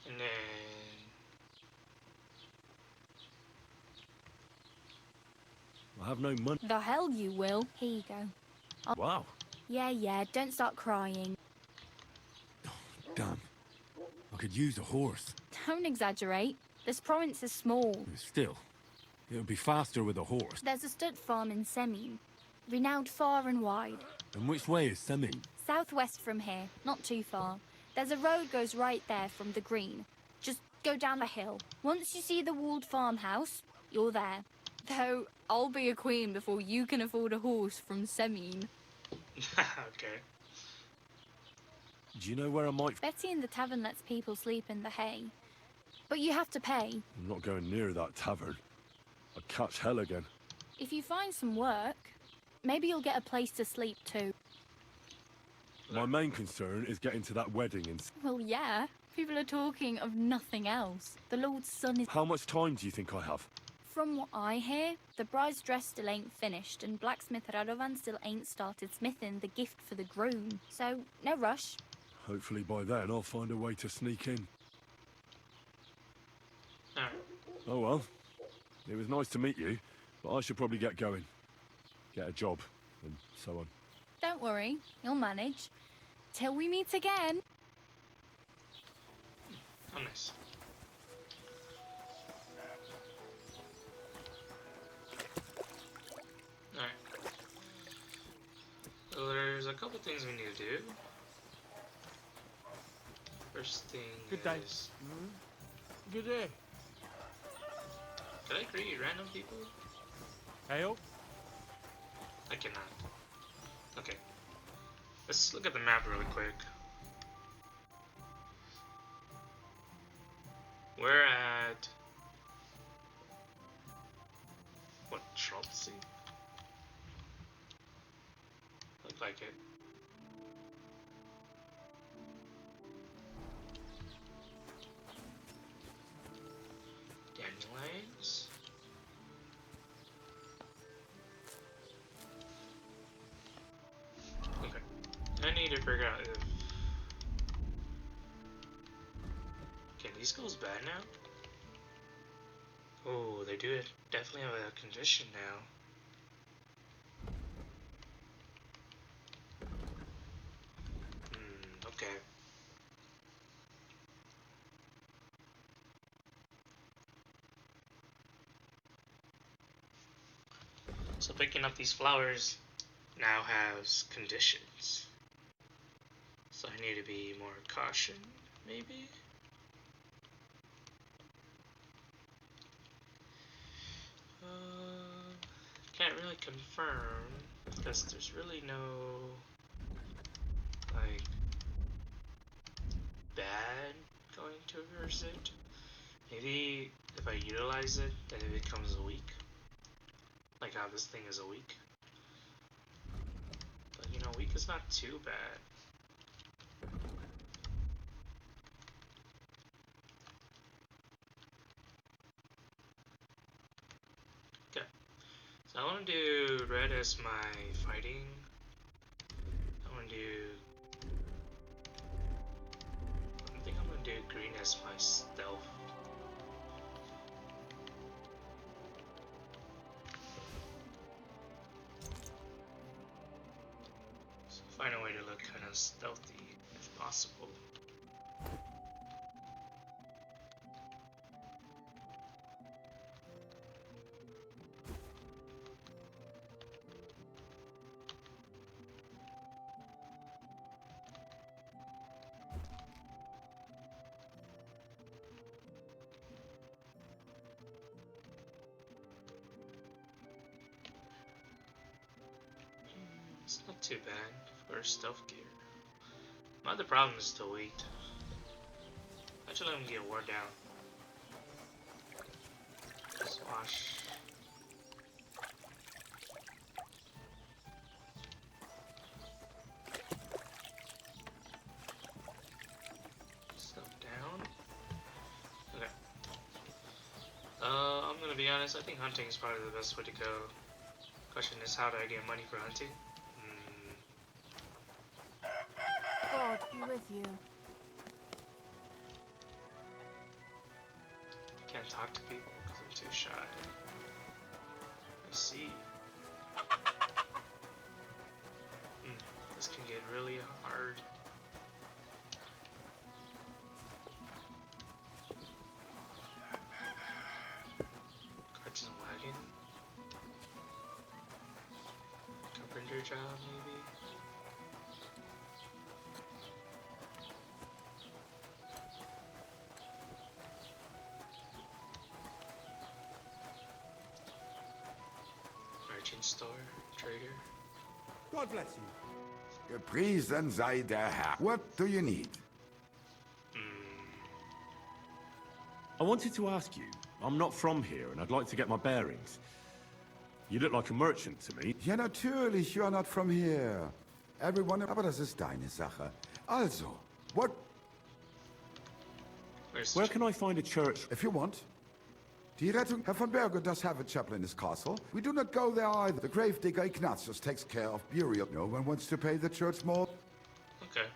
Speaker 1: And then...
Speaker 3: have no money.
Speaker 15: The hell you will. Here you go.
Speaker 3: Wow.
Speaker 15: Yeah, don't start crying.
Speaker 3: Damn. I could use a horse.
Speaker 15: Don't exaggerate. This province is small.
Speaker 3: Still, it would be faster with a horse.
Speaker 15: There's a stud farm in Semine, renowned far and wide.
Speaker 3: And which way is Semine?
Speaker 15: Southwest from here, not too far. There's a road goes right there from the green. Just go down the hill. Once you see the walled farmhouse, you're there. Though, I'll be a queen before you can afford a horse from Semine.
Speaker 1: Okay.
Speaker 3: Do you know where I might...
Speaker 15: Betty in the tavern lets people sleep in the hay. But you have to pay.
Speaker 3: I'm not going near that tavern. I'd catch hell again.
Speaker 15: If you find some work, maybe you'll get a place to sleep too.
Speaker 3: My main concern is getting to that wedding in...
Speaker 15: Well, yeah. People are talking of nothing else. The Lord's son is...
Speaker 3: How much time do you think I have?
Speaker 15: From what I hear, the bride's dress still ain't finished, and blacksmith Radovan still ain't started smithing the gift for the groom. So, no rush.
Speaker 3: Hopefully by then I'll find a way to sneak in.
Speaker 1: Alright.
Speaker 3: Oh well. It was nice to meet you, but I should probably get going. Get a job, and so on.
Speaker 15: Don't worry, you'll manage. Till we meet again.
Speaker 1: Oh, nice. Alright. So there's a couple things we need to do. First thing
Speaker 5: Good day.
Speaker 1: is...
Speaker 5: Good day.
Speaker 1: Can I greet random people?
Speaker 5: Hail.
Speaker 1: I cannot. Okay. Let's look at the map really quick. We're at... what, Trolsey? Look like it. Dandelions. Okay. I need to figure out if... Okay, these goes bad now? Oh, they do it. Definitely have a condition now. Okay. So picking up these flowers now has conditions. So I need to be more caution, maybe? Can't really confirm because there's really no like bad going towards it. Maybe if I utilize it, then it becomes a weak. Like how this thing is a weak. But you know, weak is not too bad. Okay. So I want to do red as my fighting. I want to do... I think I'm going to do green as my stealth. So find a way to look kind of stealthy if possible. It's not too bad for stealth gear. My other problem is the weight. Actually, I'm gonna get worn down. Swash. Stuff down. Okay. I'm gonna be honest. I think hunting is probably the best way to go. Question is, how do I get money for hunting?
Speaker 16: God be with you.
Speaker 1: Can't talk to people because I'm too shy. I see. This can get really hard. Carts and wagon. Carpenter job, maybe. Merchant store, trader.
Speaker 17: God bless you. Gepriesen sei der Herr. What do you need?
Speaker 3: I wanted to ask you. I'm not from here, and I'd like to get my bearings. You look like a merchant to me.
Speaker 17: Ja, natürlich, you are not from here. Everyone, aber das ist deine Sache. Also, what?
Speaker 3: Where can I find a church?
Speaker 17: If you want. Die Rettung, Herr von Berger does have a chapel in his castle. We do not go there either. The gravedigger Ignatius takes care of burial. No one wants to pay the church more.
Speaker 1: Okay.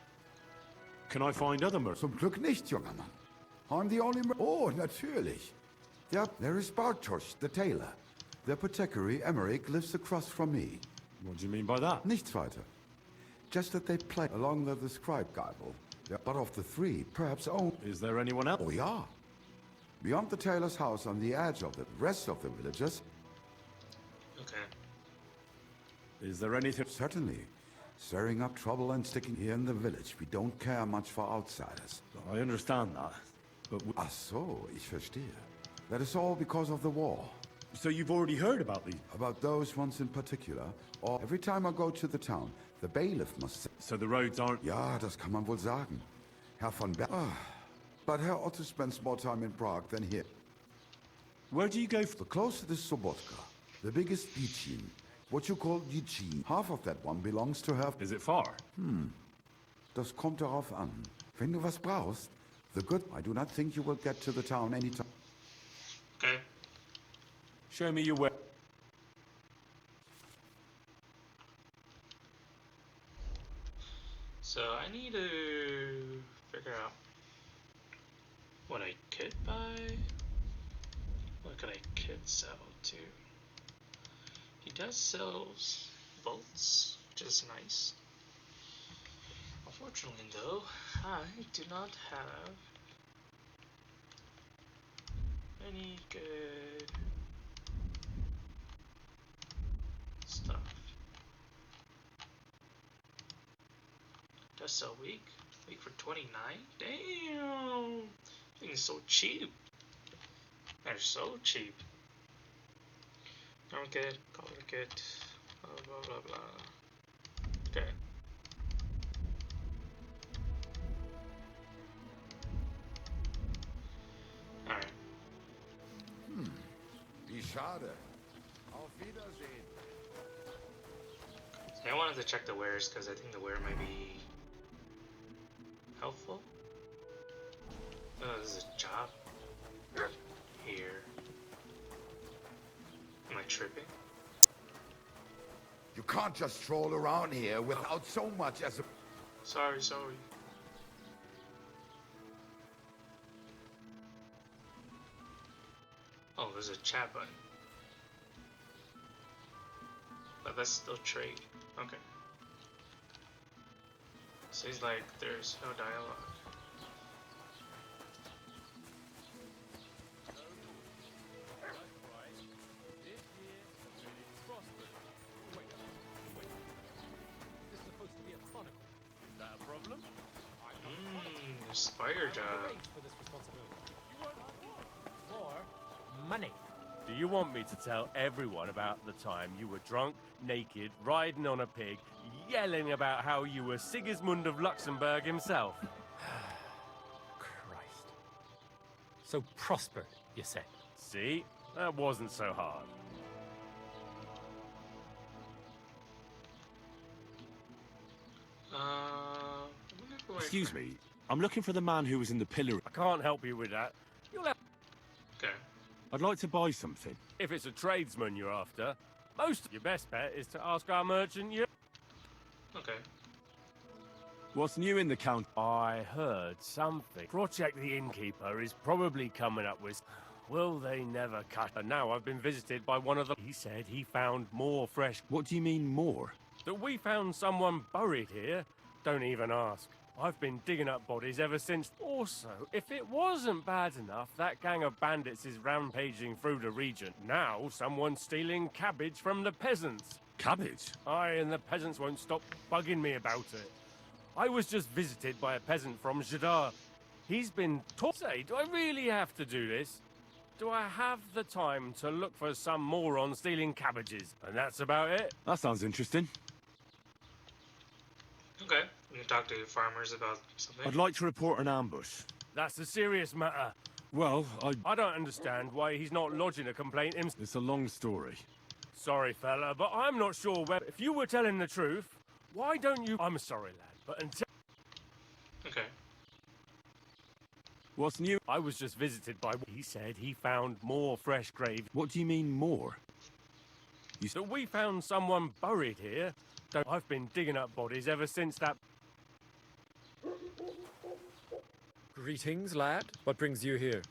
Speaker 3: Can I find other merchants?
Speaker 17: Zum Glück nicht, junger Mann. I'm the only Oh, natürlich. Yep, there is Bartosz, the tailor. The apothecary, Emmerich, lives across from me.
Speaker 3: What do you mean by that?
Speaker 17: Nichts weiter. Just that they play along the described Bible. But of the three, perhaps only...
Speaker 3: Is there anyone else?
Speaker 17: Oh, yeah. Beyond the tailor's house on the edge of the rest of the villagers...
Speaker 1: Okay.
Speaker 3: Is there anything...
Speaker 17: Certainly. Stirring up trouble and sticking here in the village. We don't care much for outsiders.
Speaker 3: I understand that, but...
Speaker 17: Ach so, ich verstehe. That is all because of the war.
Speaker 3: So you've already heard about these?
Speaker 17: About those ones in particular. Or every time I go to the town, the bailiff must say...
Speaker 3: So the roads aren't...
Speaker 17: Ja, das kann man wohl sagen. Herr von Berger... But Herr Otto spends more time in Prague than here.
Speaker 3: Where do you go
Speaker 17: The closer to Sobotka, the biggest Yichin. What you call Yichin. Half of that one belongs to her...
Speaker 3: Is it far?
Speaker 17: Das kommt darauf an. Wenn du was brauchst, the good... I do not think you will get to the town anytime.
Speaker 1: Okay.
Speaker 3: Show me your way.
Speaker 1: So I need to figure out what I could buy, what I could sell to. He does sell bolts, which is nice. Unfortunately though, I do not have any good stuff. Does sell weak for 29? Damn! Things so cheap. They're so cheap. Don't get, call it good. Blah blah blah blah. Okay. Alright.
Speaker 17: Wie schade. Auf Wiedersehen.
Speaker 1: So I wanted to check the wares because I think the ware might be helpful. Oh, this is a job here. Am I tripping?
Speaker 17: You can't just stroll around here without so much as a...
Speaker 1: Sorry. Oh, there's a chat button. But that's still trade. Okay. Seems like there's no dialogue. Spider job.
Speaker 5: Money.
Speaker 6: Do you want me to tell everyone about the time you were drunk, naked, riding on a pig, yelling about how you were Sigismund of Luxembourg himself?
Speaker 5: Christ. So prospered, you said.
Speaker 6: See? That wasn't so hard.
Speaker 3: Excuse me. I'm looking for the man who was in the pillar.
Speaker 6: I can't help you with that. You'll have...
Speaker 1: Okay.
Speaker 3: I'd like to buy something.
Speaker 6: If it's a tradesman you're after, your best bet is to ask our merchant you.
Speaker 1: Okay.
Speaker 3: What's new in the count?
Speaker 6: I heard something. Project the innkeeper is probably coming up with... Will they never cut? And now I've been visited by one of the... He said he found more fresh...
Speaker 3: What do you mean more?
Speaker 6: That we found someone buried here? Don't even ask. I've been digging up bodies ever since. Also, if it wasn't bad enough, that gang of bandits is rampaging through the region. Now, someone's stealing cabbage from the peasants.
Speaker 3: Cabbage?
Speaker 6: Aye, and the peasants won't stop bugging me about it. I was just visited by a peasant from Jadar. He's been taught. Say, do I really have to do this? Do I have the time to look for some moron stealing cabbages? And that's about it.
Speaker 3: That sounds interesting.
Speaker 1: Okay, we can talk to farmers about something.
Speaker 3: I'd like to report an ambush.
Speaker 6: That's a serious matter.
Speaker 3: Well,
Speaker 6: I don't understand why he's not lodging a complaint himself.
Speaker 3: It's a long story.
Speaker 6: Sorry, fella, but I'm not sure whether... If you were telling the truth, why don't you... I'm sorry, lad, but until...
Speaker 1: Okay.
Speaker 3: What's new?
Speaker 6: I was just visited by... He said he found more fresh graves.
Speaker 3: What do you mean, more?
Speaker 6: That we found someone buried here. I've been digging up bodies ever since that...
Speaker 5: Greetings, lad. What brings you here?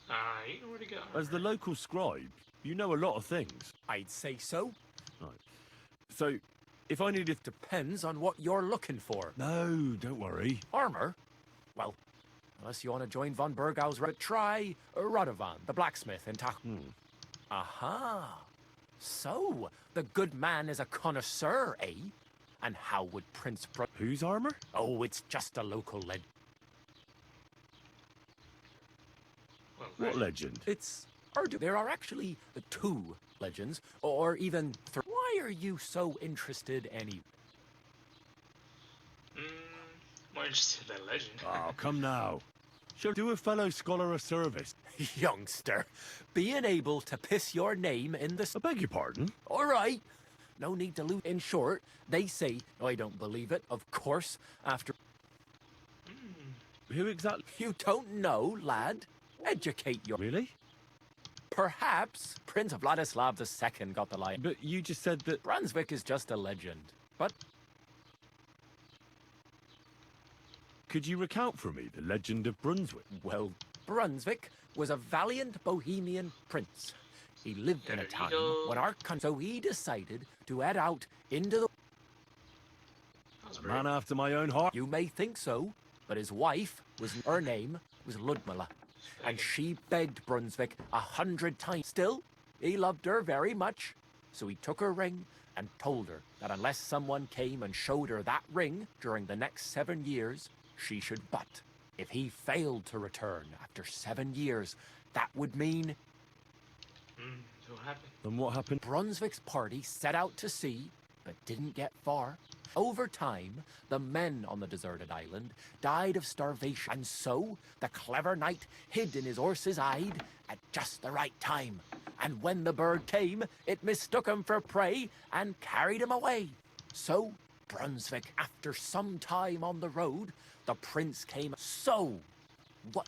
Speaker 1: You know where to go.
Speaker 3: As the local scribe, you know a lot of things.
Speaker 10: I'd say so.
Speaker 3: Right. So, if I needed...
Speaker 10: Depends on what you're looking for.
Speaker 3: No, don't worry.
Speaker 10: Armor? Well, unless you want to join von Burgau's... Try Radovan, the blacksmith in Aha. So, the good man is a connoisseur, eh? And how would Prince
Speaker 3: Whose armor?
Speaker 10: Oh, it's just a local legend.
Speaker 3: What legend?
Speaker 10: It's... There are actually two legends, or even three. Why are you so interested any...
Speaker 1: More interested in legend.
Speaker 3: Oh, come now. She'll do a fellow scholar a service.
Speaker 10: Youngster, being able to piss your name in the...
Speaker 3: I beg your pardon?
Speaker 10: All right. No need to lose. In short, they say... I don't believe it, of course, after...
Speaker 3: Who exactly?
Speaker 10: You don't know, lad. Educate your...
Speaker 3: Really?
Speaker 10: Perhaps Prince Vladislav II got the lie.
Speaker 3: But you just said that...
Speaker 10: Brunswick is just a legend. But...
Speaker 3: Could you recount for me the legend of Brunswick?
Speaker 10: Well, Brunswick was a valiant Bohemian prince. He lived in a time when our country... So he decided to head out into the...
Speaker 3: A man after my own heart.
Speaker 10: You may think so, but his wife was... Her name was Ludmilla. And she begged Brunswick 100 times. Still, he loved her very much. So he took her ring and told her that unless someone came and showed her that ring during the next 7 years, she should but. If he failed to return after 7 years, that would mean...
Speaker 1: What happened?
Speaker 3: And what happened?
Speaker 10: Brunswick's party set out to sea, but didn't get far. Over time, the men on the deserted island died of starvation, and so the clever knight hid in his horse's hide at just the right time. And when the bird came, it mistook him for prey and carried him away. So, Brunswick, after some time on the road, the prince came. So, what?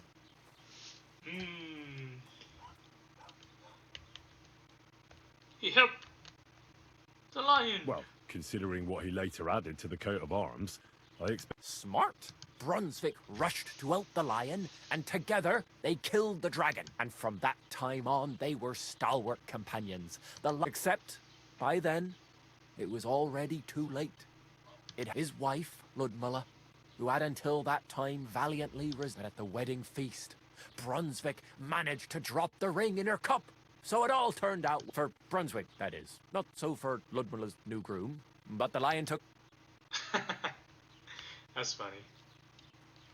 Speaker 1: He helped the lion.
Speaker 3: Well, considering what he later added to the coat of arms, I expect...
Speaker 10: Smart. Brunswick rushed to out the lion, and together they killed the dragon. And from that time on, they were stalwart companions. Except, by then, it was already too late. His wife, Ludmilla, who had until that time valiantly risen at the wedding feast. Brunswick managed to drop the ring in her cup. So it all turned out for Brunswick, that is. Not so for Ludmilla's new groom, but the lion took...
Speaker 1: That's funny.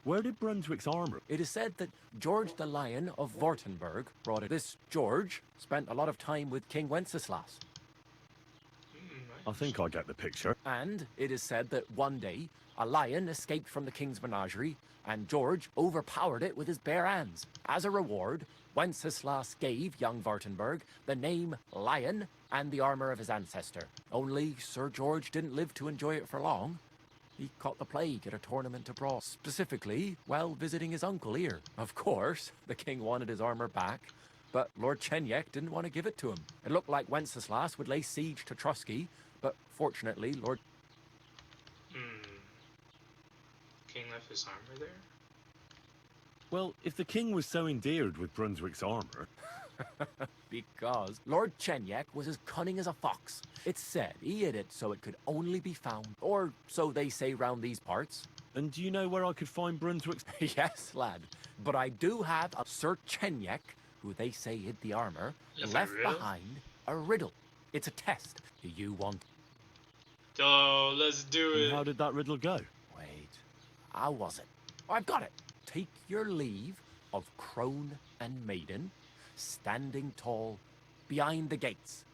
Speaker 3: Where did Brunswick's armor...
Speaker 10: It is said that George the Lion of Württemberg brought it. This George spent a lot of time with King Wenceslas.
Speaker 3: I think I get the picture.
Speaker 10: And it is said that one day, a lion escaped from the king's menagerie, and George overpowered it with his bare hands. As a reward, Wenceslas gave young Württemberg the name Lion and the armor of his ancestor. Only Sir George didn't live to enjoy it for long. He caught the plague at a tournament abroad, specifically while visiting his uncle here. Of course, the king wanted his armor back, but Lord Chenyek didn't want to give it to him. It looked like Wenceslas would lay siege to Trotsky, but fortunately, Lord...
Speaker 1: King left his armor there?
Speaker 3: Well, if the king was so endeared with Brunswick's armor...
Speaker 10: Because Lord Chenyek was as cunning as a fox. It's said he hid it so it could only be found, or so they say round these parts.
Speaker 4: And do you know where I could find Brun to
Speaker 10: Yes, lad. But I do have a Sir Chenyek, who they say hid the armor, left behind a riddle. It's a test. Do you want...
Speaker 1: Oh, let's do it.
Speaker 4: And how did that riddle go?
Speaker 10: Wait. How was it? I've got it. Take your leave of crone and maiden, standing tall behind the gates.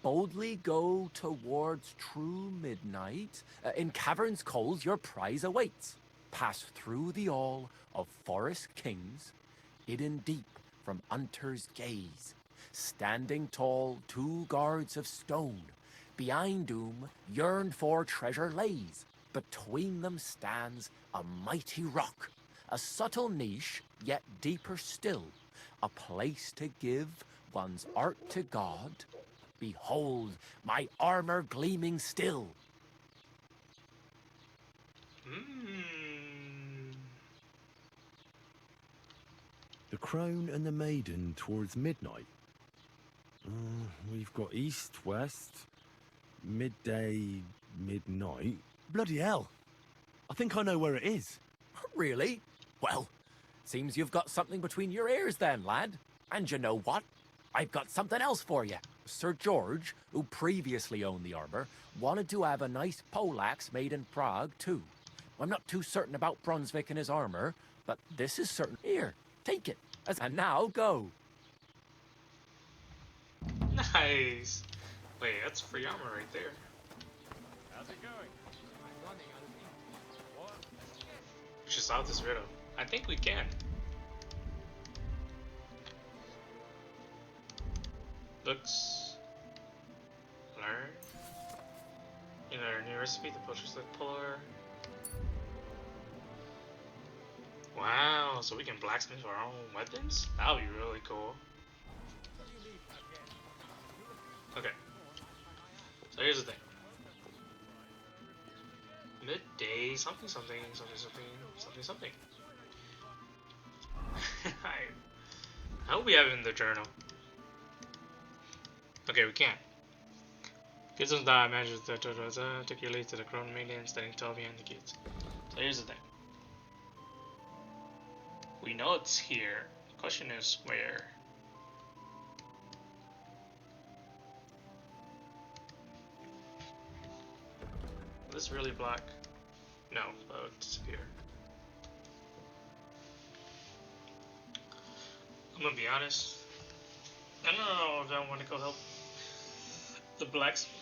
Speaker 10: Boldly go towards true midnight. In caverns cold your prize awaits. Pass through the all of forest kings, hidden deep from hunter's gaze. Standing tall, 2 guards of stone, behind whom yearned for treasure lays. Between them stands a mighty rock, a subtle niche, yet deeper still, a place to give one's art to God. Behold, my armor gleaming still.
Speaker 4: The crone and the maiden towards midnight. We've got east, west, midday, midnight. Bloody hell. I think I know where it is.
Speaker 10: Really? Well, seems you've got something between your ears then, lad. And you know what? I've got something else for you. Sir George, who previously owned the armor, wanted to have a nice poleaxe made in Prague, too. I'm not too certain about Brunswick and his armor, but this is certain. Here, take it. And now, go.
Speaker 1: Nice. Wait, that's free armor right there.
Speaker 5: How's it going?
Speaker 1: We should solve this riddle. I think we can. Looks. Learn. In our new recipe, the butcher's look polar. Wow, so we can blacksmith our own weapons? That would be really cool. Okay. So here's the thing. Midday, something, something, something, something, something, something. I hope we have it in the journal. Okay, we can't. Get some time, measures, take your lead to the crone maiden standing tall behind the gates. So here's the thing. We know it's here. The question is where. Is this really black? No, but it would disappear. I'm gonna be honest. I don't know if I want to go help the blacksmith.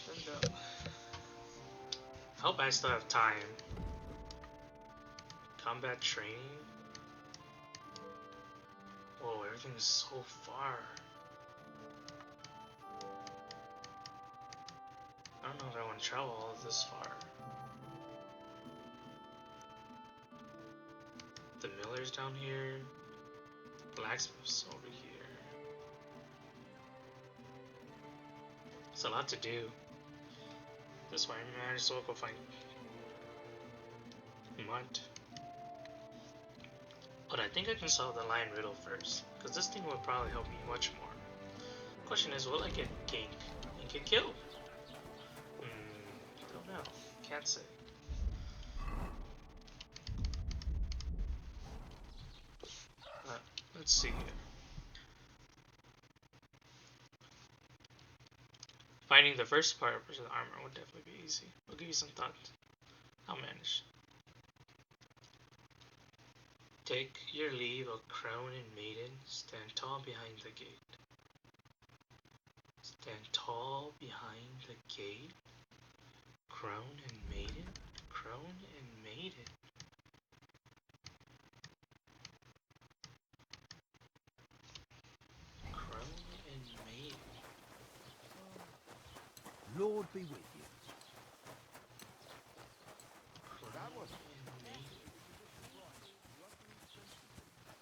Speaker 1: I hope I still have time. Combat training? Whoa, everything is so far. I don't know if I want to travel all this far. The miller's down here. Blacksmith's over here. It's a lot to do. That's why I might as well go find Munt. But I think I can solve the lion riddle first, because this thing will probably help me much more. Question is, will I get ganked and get killed? Don't know. Can't say. Let's see here. Finding the first part of the armor would definitely be easy. I'll give you some thought. I'll manage. Take your leave of crone and maiden. Stand tall behind the gate. Stand tall behind the gate. Crone and maiden. Crone and maiden. Crone and maiden.
Speaker 12: Lord be with you.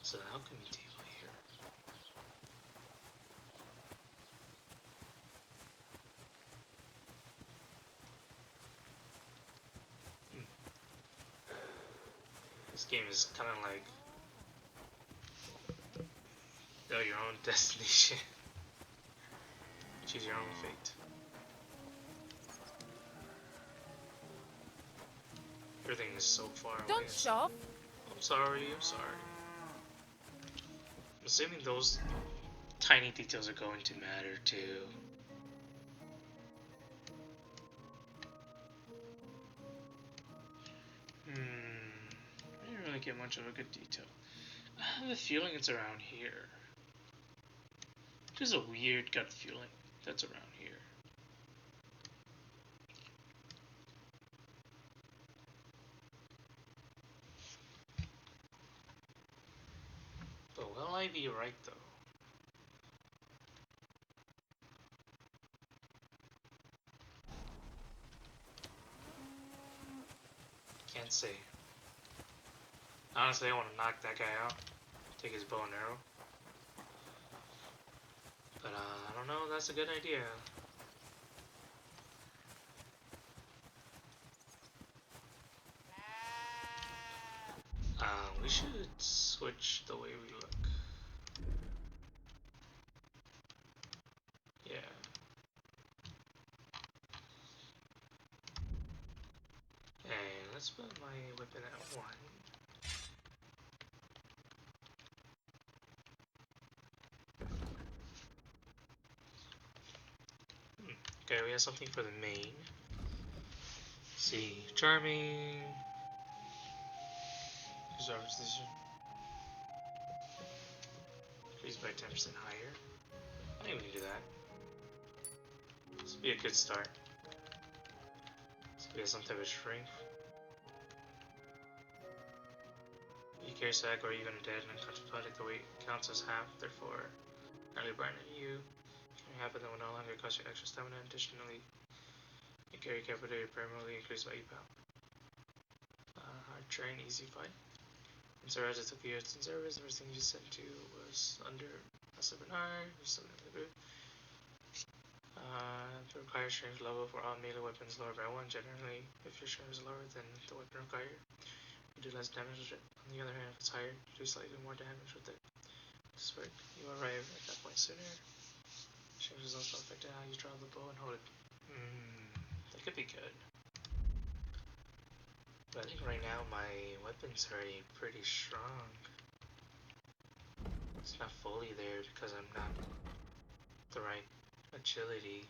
Speaker 1: So how can we table here? This game is kind of like build your own destination. Choose your own fate. Everything is so far away.
Speaker 11: Don't shove.
Speaker 1: I'm sorry, I'm sorry. I'm assuming those tiny details are going to matter too. I didn't really get much of a good detail. I have a feeling it's around here. Just a weird gut feeling that's around here. But will I be right though? Can't say. Honestly, I want to knock that guy out. Take his bow and arrow. But I don't know if that's a good idea. We should switch the way we look. Yeah. And let's put my weapon at 1. Okay, we have something for the main. Let's see, charming. Reserve position. Increase by 10% higher. I think we can do that. This would be a good start. So we have some type of strength. You carry sack or even dead and unconscious body, the weight counts as half, therefore highly binding you. Can happen that will no longer cost you extra stamina. Additionally, you carry capability permanently increased by 8 pound. Hard train, easy fight. And so as I took the Earth in service, everything you sent to was under a 7 iron, to require strength level for all melee weapons lower by 1. Generally, if your strength is lower than the weapon required, you do less damage with it. On the other hand, if it's higher, you do slightly more damage with it. This work, you arrive at that point sooner. Strength is also affected how you draw the bow and hold it. That could be good. But I think right now my weapon's already pretty strong. It's not fully there because I'm not the right agility.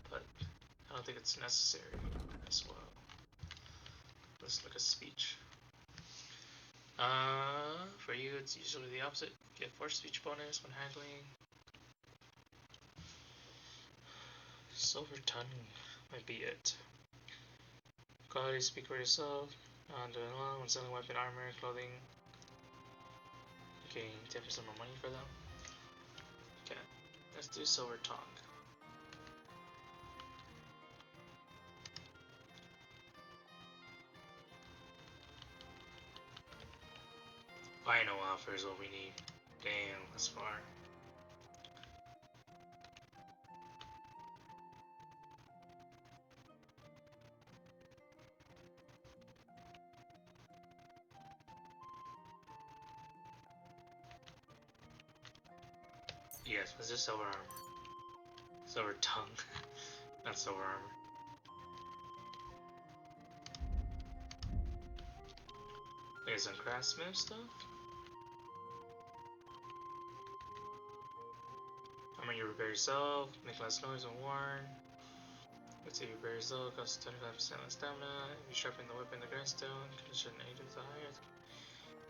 Speaker 1: But I don't think it's necessary as well. Let's look at speech. For you it's usually the opposite. Get force speech bonus when handling. Silver tongue might be it. Quality, speak for yourself. Doing well when selling weapon, armor, clothing. Getting 10% more money for them. Okay, let's do silver tongue. Final offer is what we need. Damn, that's far. Yes, let's do silver armor. Silver tongue. Not silver armor. There's some craftsman stuff. Armor you repair yourself, make less noise when worn. Let's say you repair yourself, costs 25% less stamina. If you sharpen the weapon, the grindstone, condition 8 with the higher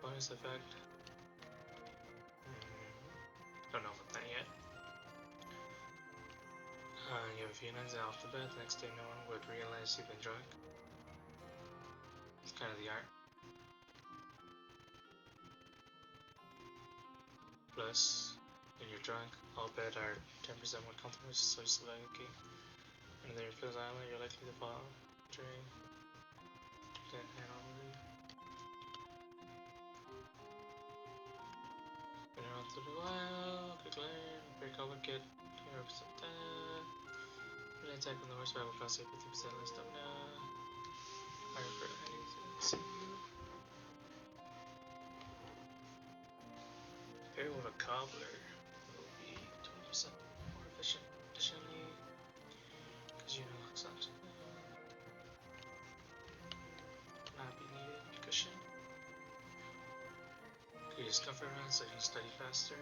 Speaker 1: bonus effect. Don't know about that yet. You have a few nights off the bed, the next day no one would realize you've been drunk. It's kind of the art. Plus, when you're drunk, all bed are 10% more comfortable, so you sleep like a king. And then you feel island, you're likely to fall, drain, then hand over you. Been around through the wild, quick lane, break over kit, 20% that. When attack from the horseback will cost you 50% less stamina. Higher for anything. Pair with a cobbler will be 20% more efficient. efficiently, because you know it's not be needed. Cushion. Increase comfort run so you can study faster.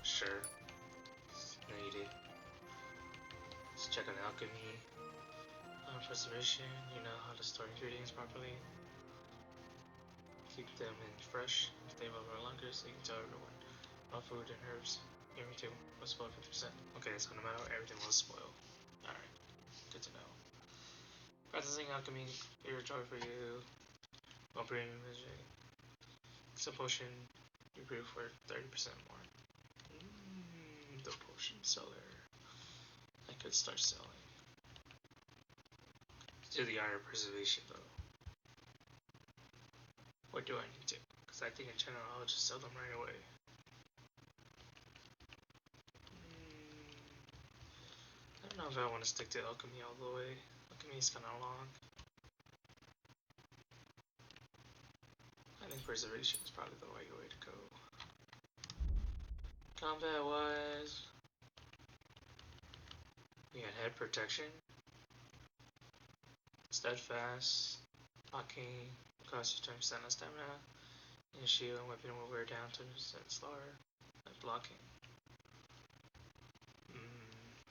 Speaker 1: Sure. It's needed. Let's check on alchemy. Preservation, you know how to store ingredients properly. Keep them in fresh, stable for longer so you can tell everyone. Raw food and herbs. Hear me too. Was spoiled 50%. Okay, so no matter what, everything was spoiled. Alright. Good to know. Practicing alchemy, your joy for you. While premium magic. Some potion, you brew for 30% more. The potion seller. I could start selling. Do the art of preservation though. What do I need to? Because I think in general I'll just sell them right away. I don't know if I want to stick to alchemy all the way. Alchemy is kind of long. I think preservation is probably the right way to go. Combat wise, we got head protection. Steadfast, blocking, cost you 10% less stamina, and shield and weapon will wear down 10% slower, like blocking.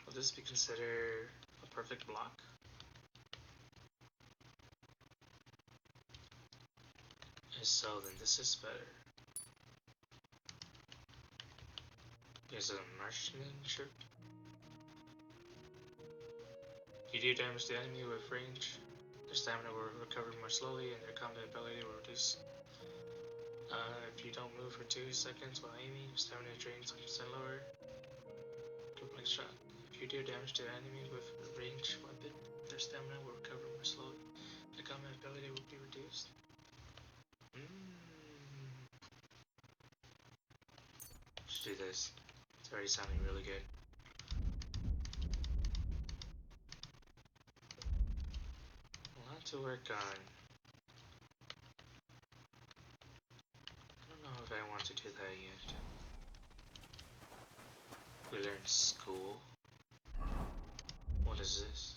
Speaker 1: Will this be considered a perfect block? If so, then this is better. Here's a marksmanship. You do damage to the enemy with range. Their stamina will recover more slowly and their combat ability will reduce. If you don't move for 2 seconds while aiming, your stamina drains 100% lower. Quick shot. If you do damage to the enemy with a ranged weapon, their stamina will recover more slowly. Their combat ability will be reduced. Let's do this. It's already sounding really good. A lot to work on. I don't know if I want to do that yet. We learned school. What is this?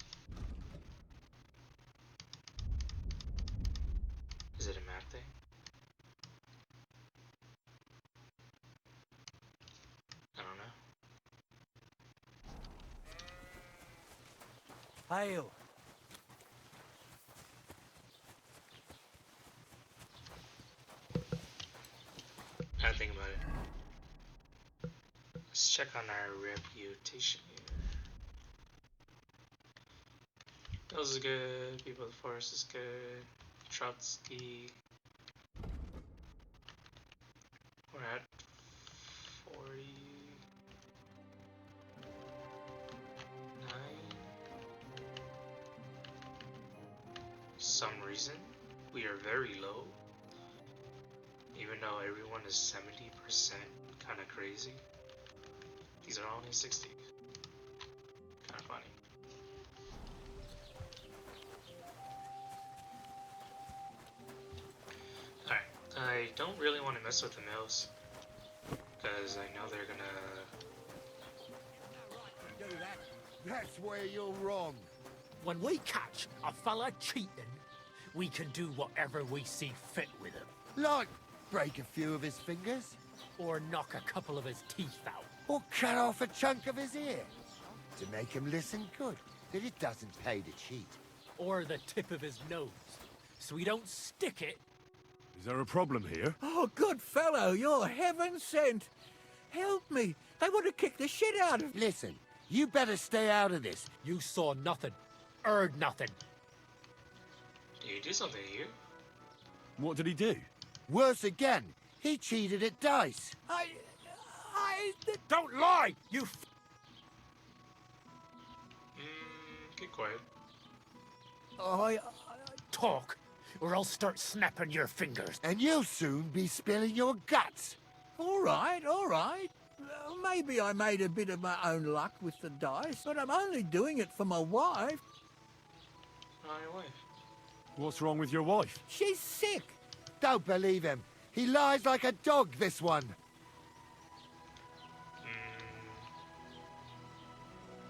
Speaker 1: Is it a map thing? I don't know.
Speaker 12: Hail.
Speaker 1: I think about it. Let's check on our reputation here. Those is good. People of the Forest is good. Trotsky. We're at 49. Some reason we are very low. Even though everyone is 70%, kind of crazy. These are only 60. Kind of funny. Alright, I don't really want to mess with the mills. Because I know they're gonna...
Speaker 12: Do that. That's where you're wrong.
Speaker 18: When we catch a fella cheating, we can do whatever we see fit with him.
Speaker 12: Like break a few of his fingers.
Speaker 18: Or knock a couple of his teeth out.
Speaker 12: Or cut off a chunk of his ear. To make him listen good, that it doesn't pay to cheat.
Speaker 18: Or the tip of his nose, so we don't stick it.
Speaker 3: Is there a problem here?
Speaker 19: Oh, good fellow, you're heaven sent. Help me. They want to kick the shit out of me.
Speaker 12: Listen, you better stay out of this.
Speaker 18: You saw nothing, heard nothing.
Speaker 1: Did he do something to you?
Speaker 3: What did he do?
Speaker 12: Worse again, he cheated at dice.
Speaker 18: Don't lie, you
Speaker 1: Get quiet.
Speaker 18: Talk, or I'll start snapping your fingers.
Speaker 12: And you'll soon be spilling your guts.
Speaker 19: All right, all right. Maybe I made a bit of my own luck with the dice, but I'm only doing it for my wife.
Speaker 1: Oh, your wife.
Speaker 3: What's wrong with your wife?
Speaker 19: She's sick.
Speaker 12: Don't believe him. He lies like a dog, this one.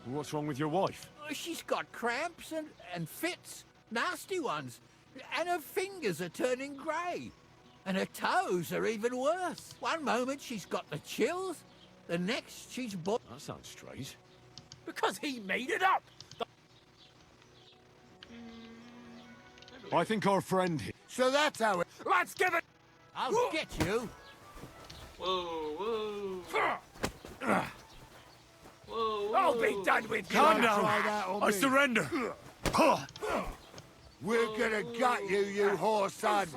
Speaker 3: What's wrong with your wife?
Speaker 19: She's got cramps and fits, nasty ones. And her fingers are turning grey. And her toes are even worse. One moment she's got the chills, the next she's
Speaker 3: That sounds strange.
Speaker 18: Because he made it up!
Speaker 3: I think our friend...
Speaker 12: So that's how it...
Speaker 18: Let's give it...
Speaker 19: I'll get you.
Speaker 1: Whoa,
Speaker 18: I'll be done with you!
Speaker 12: Calm down. I
Speaker 3: surrender.
Speaker 12: We're gonna gut you, you whore son.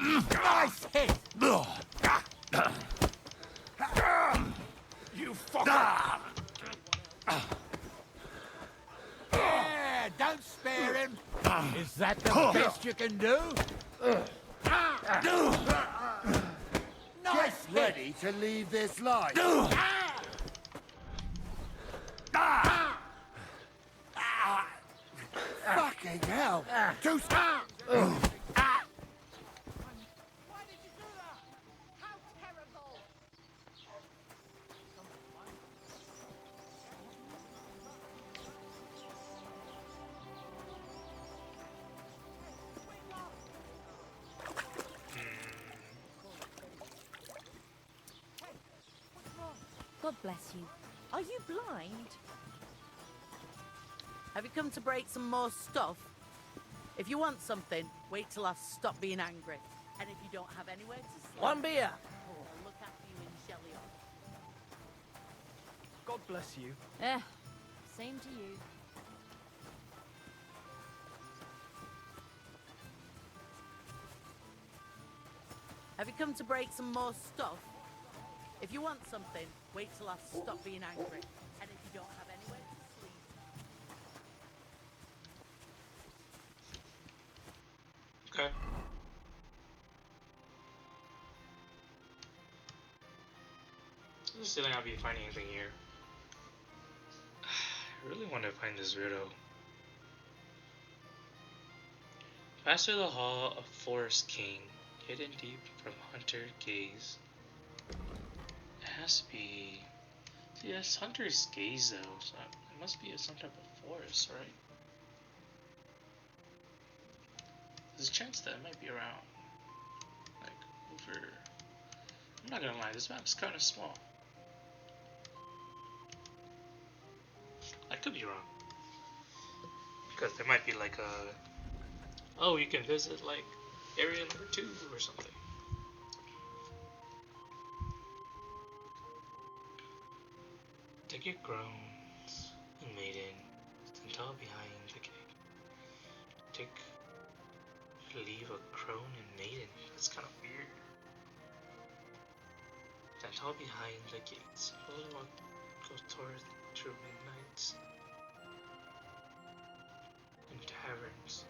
Speaker 18: Nice hit! You fucker!
Speaker 19: Yeah, don't spare him. Is that the best you can do? Nice
Speaker 12: Get ready to leave this life. Fucking hell. Too...
Speaker 16: God bless you. Are you blind?
Speaker 9: Have you come to break some more stuff? If you want something, wait till I stop being angry. And if you don't have anywhere to sleep...
Speaker 18: One beer.
Speaker 9: I'll look after you in Shelly.
Speaker 5: God bless you.
Speaker 16: Same to you.
Speaker 9: Have you come to break some more stuff? If you want something, wait till I stop being angry. And if you don't have anywhere to sleep...
Speaker 1: Okay. I'm still not be finding anything here. I really want to find this weirdo. Master of the Hall of Forest King, hidden deep from hunter gaze. It has to be. See, that's hunter's gaze though, so it must be some type of forest, right? There's a chance that it might be around. Like, over. I'm not gonna lie, this map's kind of small. I could be wrong. Because there might be like a. Oh, you can visit like area number 2 or something. Take your groans and maiden, and tall behind the gate. Take leave a crone and maiden. That's kind of weird. Stand tall behind the gates. Follow what goes toward through midnight in taverns.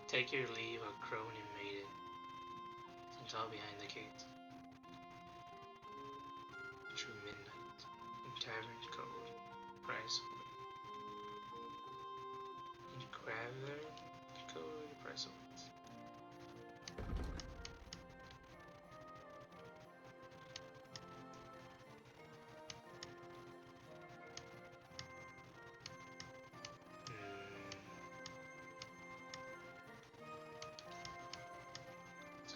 Speaker 1: Take your leave of crone and maiden, and tall behind the gate. True midnight, in tavern code, price in Graveler code, price of it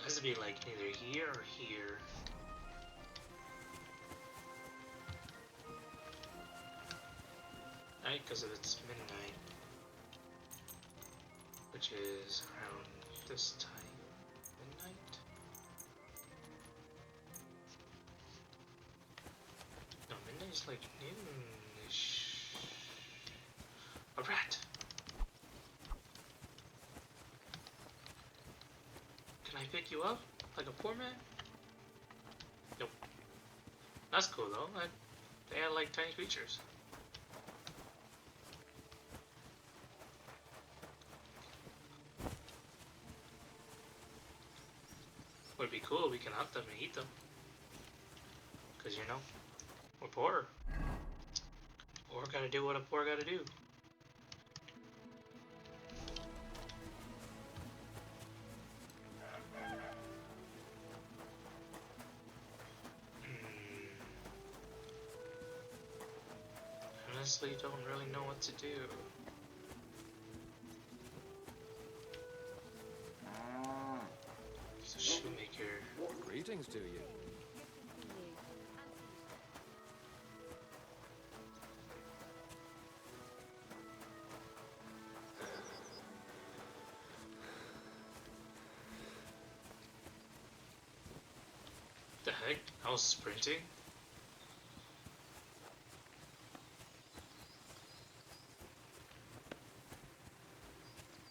Speaker 1: has to be like either here or here. Right, because if it's midnight, which is around this time. Midnight? No, midnight's like noonish. A rat! Can I pick you up? Like a poor man? Nope. That's cool though. They had like tiny creatures. would be cool. We can hunt them and eat them. Because, you know, we're poor. Poor gotta do what a poor gotta do. Honestly, don't really know what to do. He's a shoemaker.
Speaker 10: Greetings to you.
Speaker 1: The heck? I was sprinting?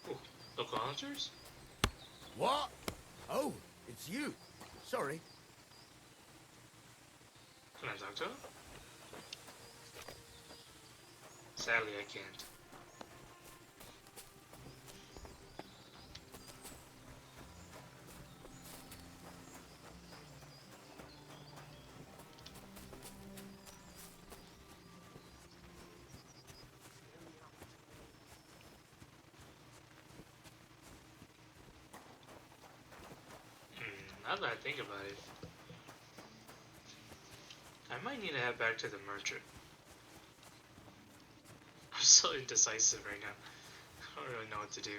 Speaker 1: Oh, local hunters?
Speaker 12: What? Oh, it's you. Sorry.
Speaker 1: Can I talk to him? Sadly, I can't. Now that I think about it, I might need to head back to the merchant. I'm so indecisive right now. I don't really know what to do.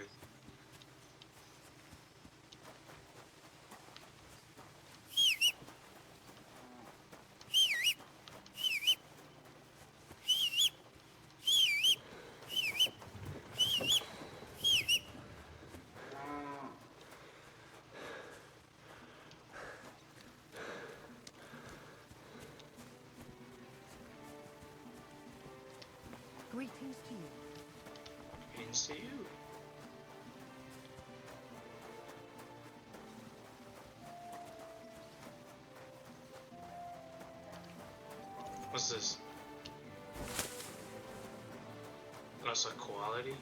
Speaker 20: Greetings to you.
Speaker 1: Greetings to you. What's this? Loss of quality?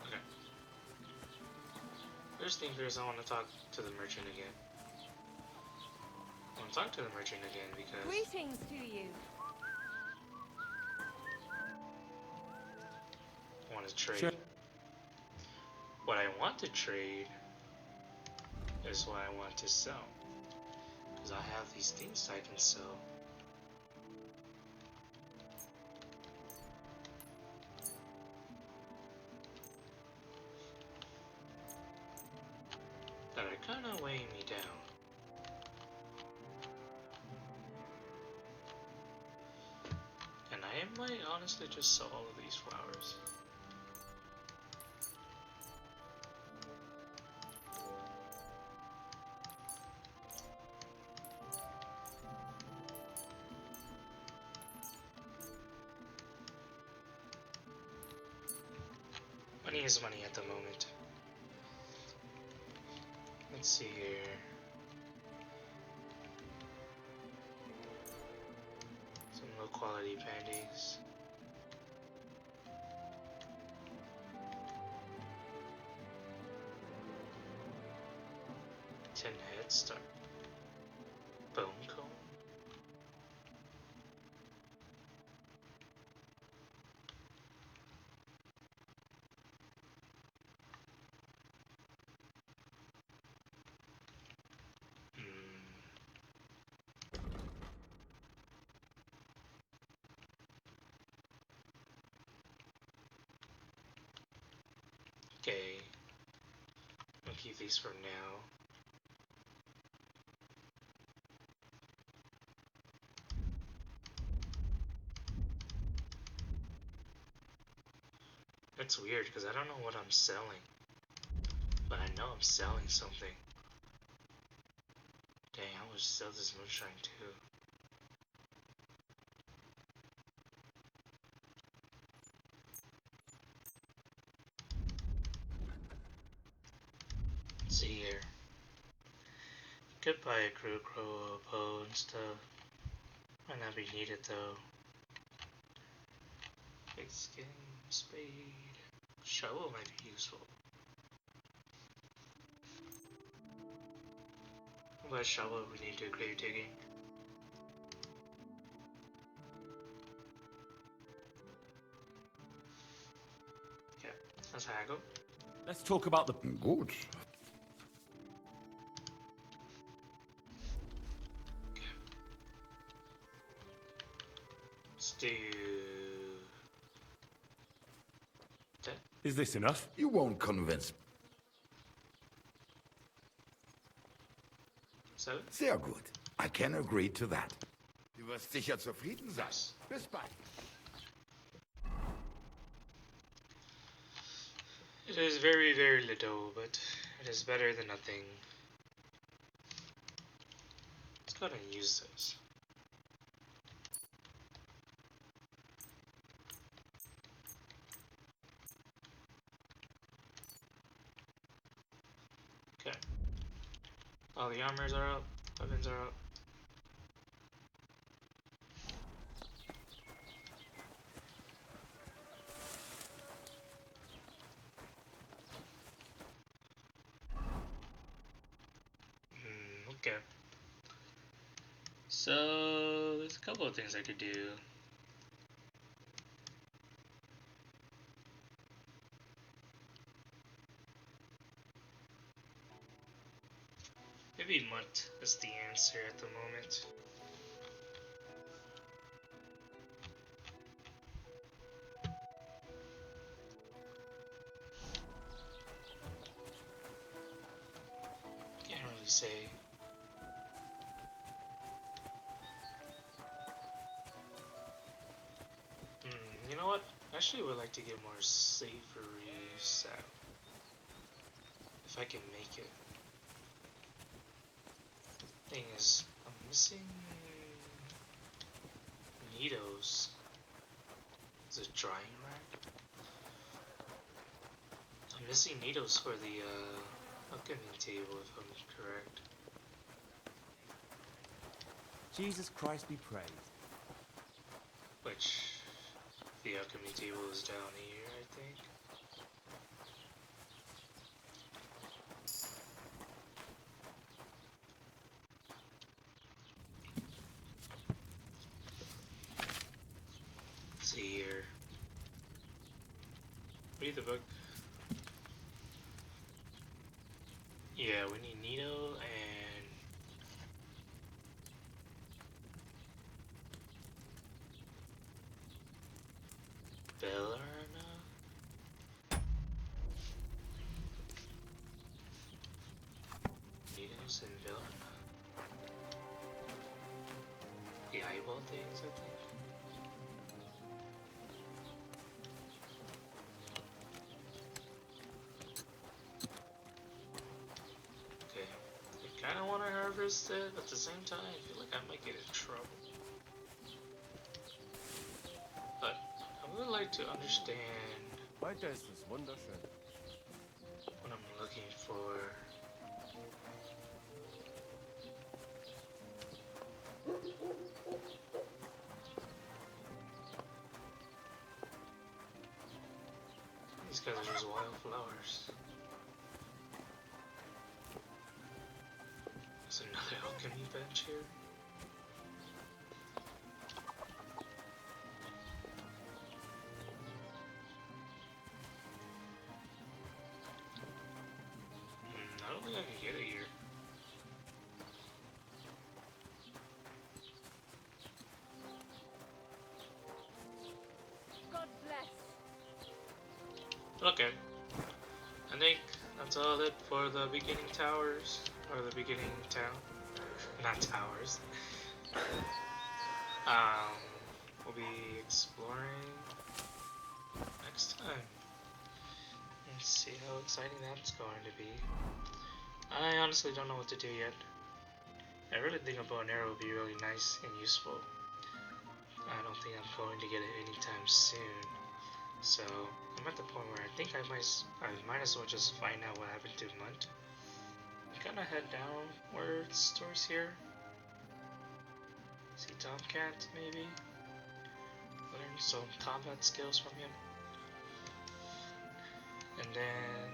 Speaker 1: Okay. First thing first, I want to talk to the merchant again. I want to talk to the merchant again because
Speaker 20: Greetings to you.
Speaker 1: I want to trade.
Speaker 5: Sure.
Speaker 1: What I want to trade is what I want to sell. Because I have these things I can sell. That are kind of weighing me down. And I might honestly just sell all of these flowers. Money is money at the moment. Let's see here. Some low quality panties. Tin head start. Bone comb. Okay. I'll keep these for now. That's weird because I don't know what I'm selling. But I know I'm selling something. Dang, I would sell this moonshine too. Let's see here. Could buy a crew crow, a bow and stuff. Might not be needed though. Big skin, spade, shovel might be useful. What shovel we need to grave digging? Okay, let's haggle.
Speaker 2: Let's talk about the...
Speaker 17: Good.
Speaker 1: Let's do... that.
Speaker 3: Is this enough?
Speaker 17: You won't convince.
Speaker 1: So?
Speaker 17: Sehr gut. I can agree to that. Du wirst sicher zufrieden sein. Bis bald.
Speaker 1: It is very, very little, but it is better than nothing. Let's go ahead and use this. Okay. All the armors are up, weapons are up. Okay. So there's a couple of things I could do. Maybe Mutt is the answer at the moment. Can't really say. You know what? I actually would like to get more savory out. If I can make it. Thing is, I'm missing needles. Is it drying rack? I'm missing needles for the alchemy table if I'm correct.
Speaker 13: Jesus Christ be praised.
Speaker 1: Which the alchemy table is down here, I think. Let's see here. Read the book. Yeah, we need needle and Bellarna. Needles and Bellarna. The eyeball things, I think. Okay, I kind of want to harvest it, but at the same time, I feel like I might get in trouble. But I would like to understand
Speaker 13: Heute ist es wunderschön.
Speaker 1: what I'm looking for. These guys are just wildflowers. There's another alchemy bench here. I don't think I can get it here.
Speaker 20: God bless.
Speaker 1: Okay. I think that's all it for the beginning towers. Or the beginning town. Not towers. We'll be exploring next time. Let's see how exciting that's going to be. I honestly don't know what to do yet. I really think a bow and arrow would be really nice and useful. I don't think I'm going to get it anytime soon. So I'm at the point where I think I might as well just find out what happened to Mutt. kind of head downwards towards here. See Tomcat, maybe? Learn some combat skills from him. And then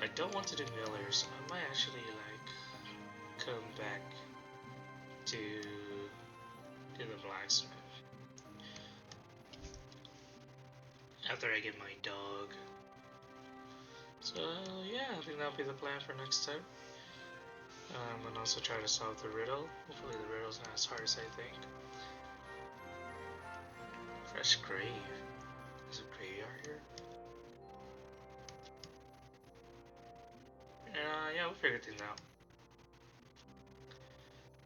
Speaker 1: I don't want to do millers. I might actually like come back to the blacksmith after I get my dog. So yeah, I think that'll be the plan for next time. And also try to solve the riddle. Hopefully the riddle's not as hard as I think. Fresh grave. There's a graveyard here. Yeah, we'll figure things out.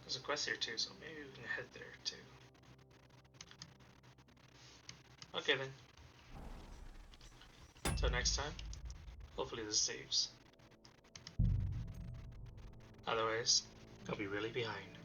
Speaker 1: There's a quest here too, so maybe we can head there too. Okay then. Until next time, hopefully this saves. Otherwise, I'll be really behind.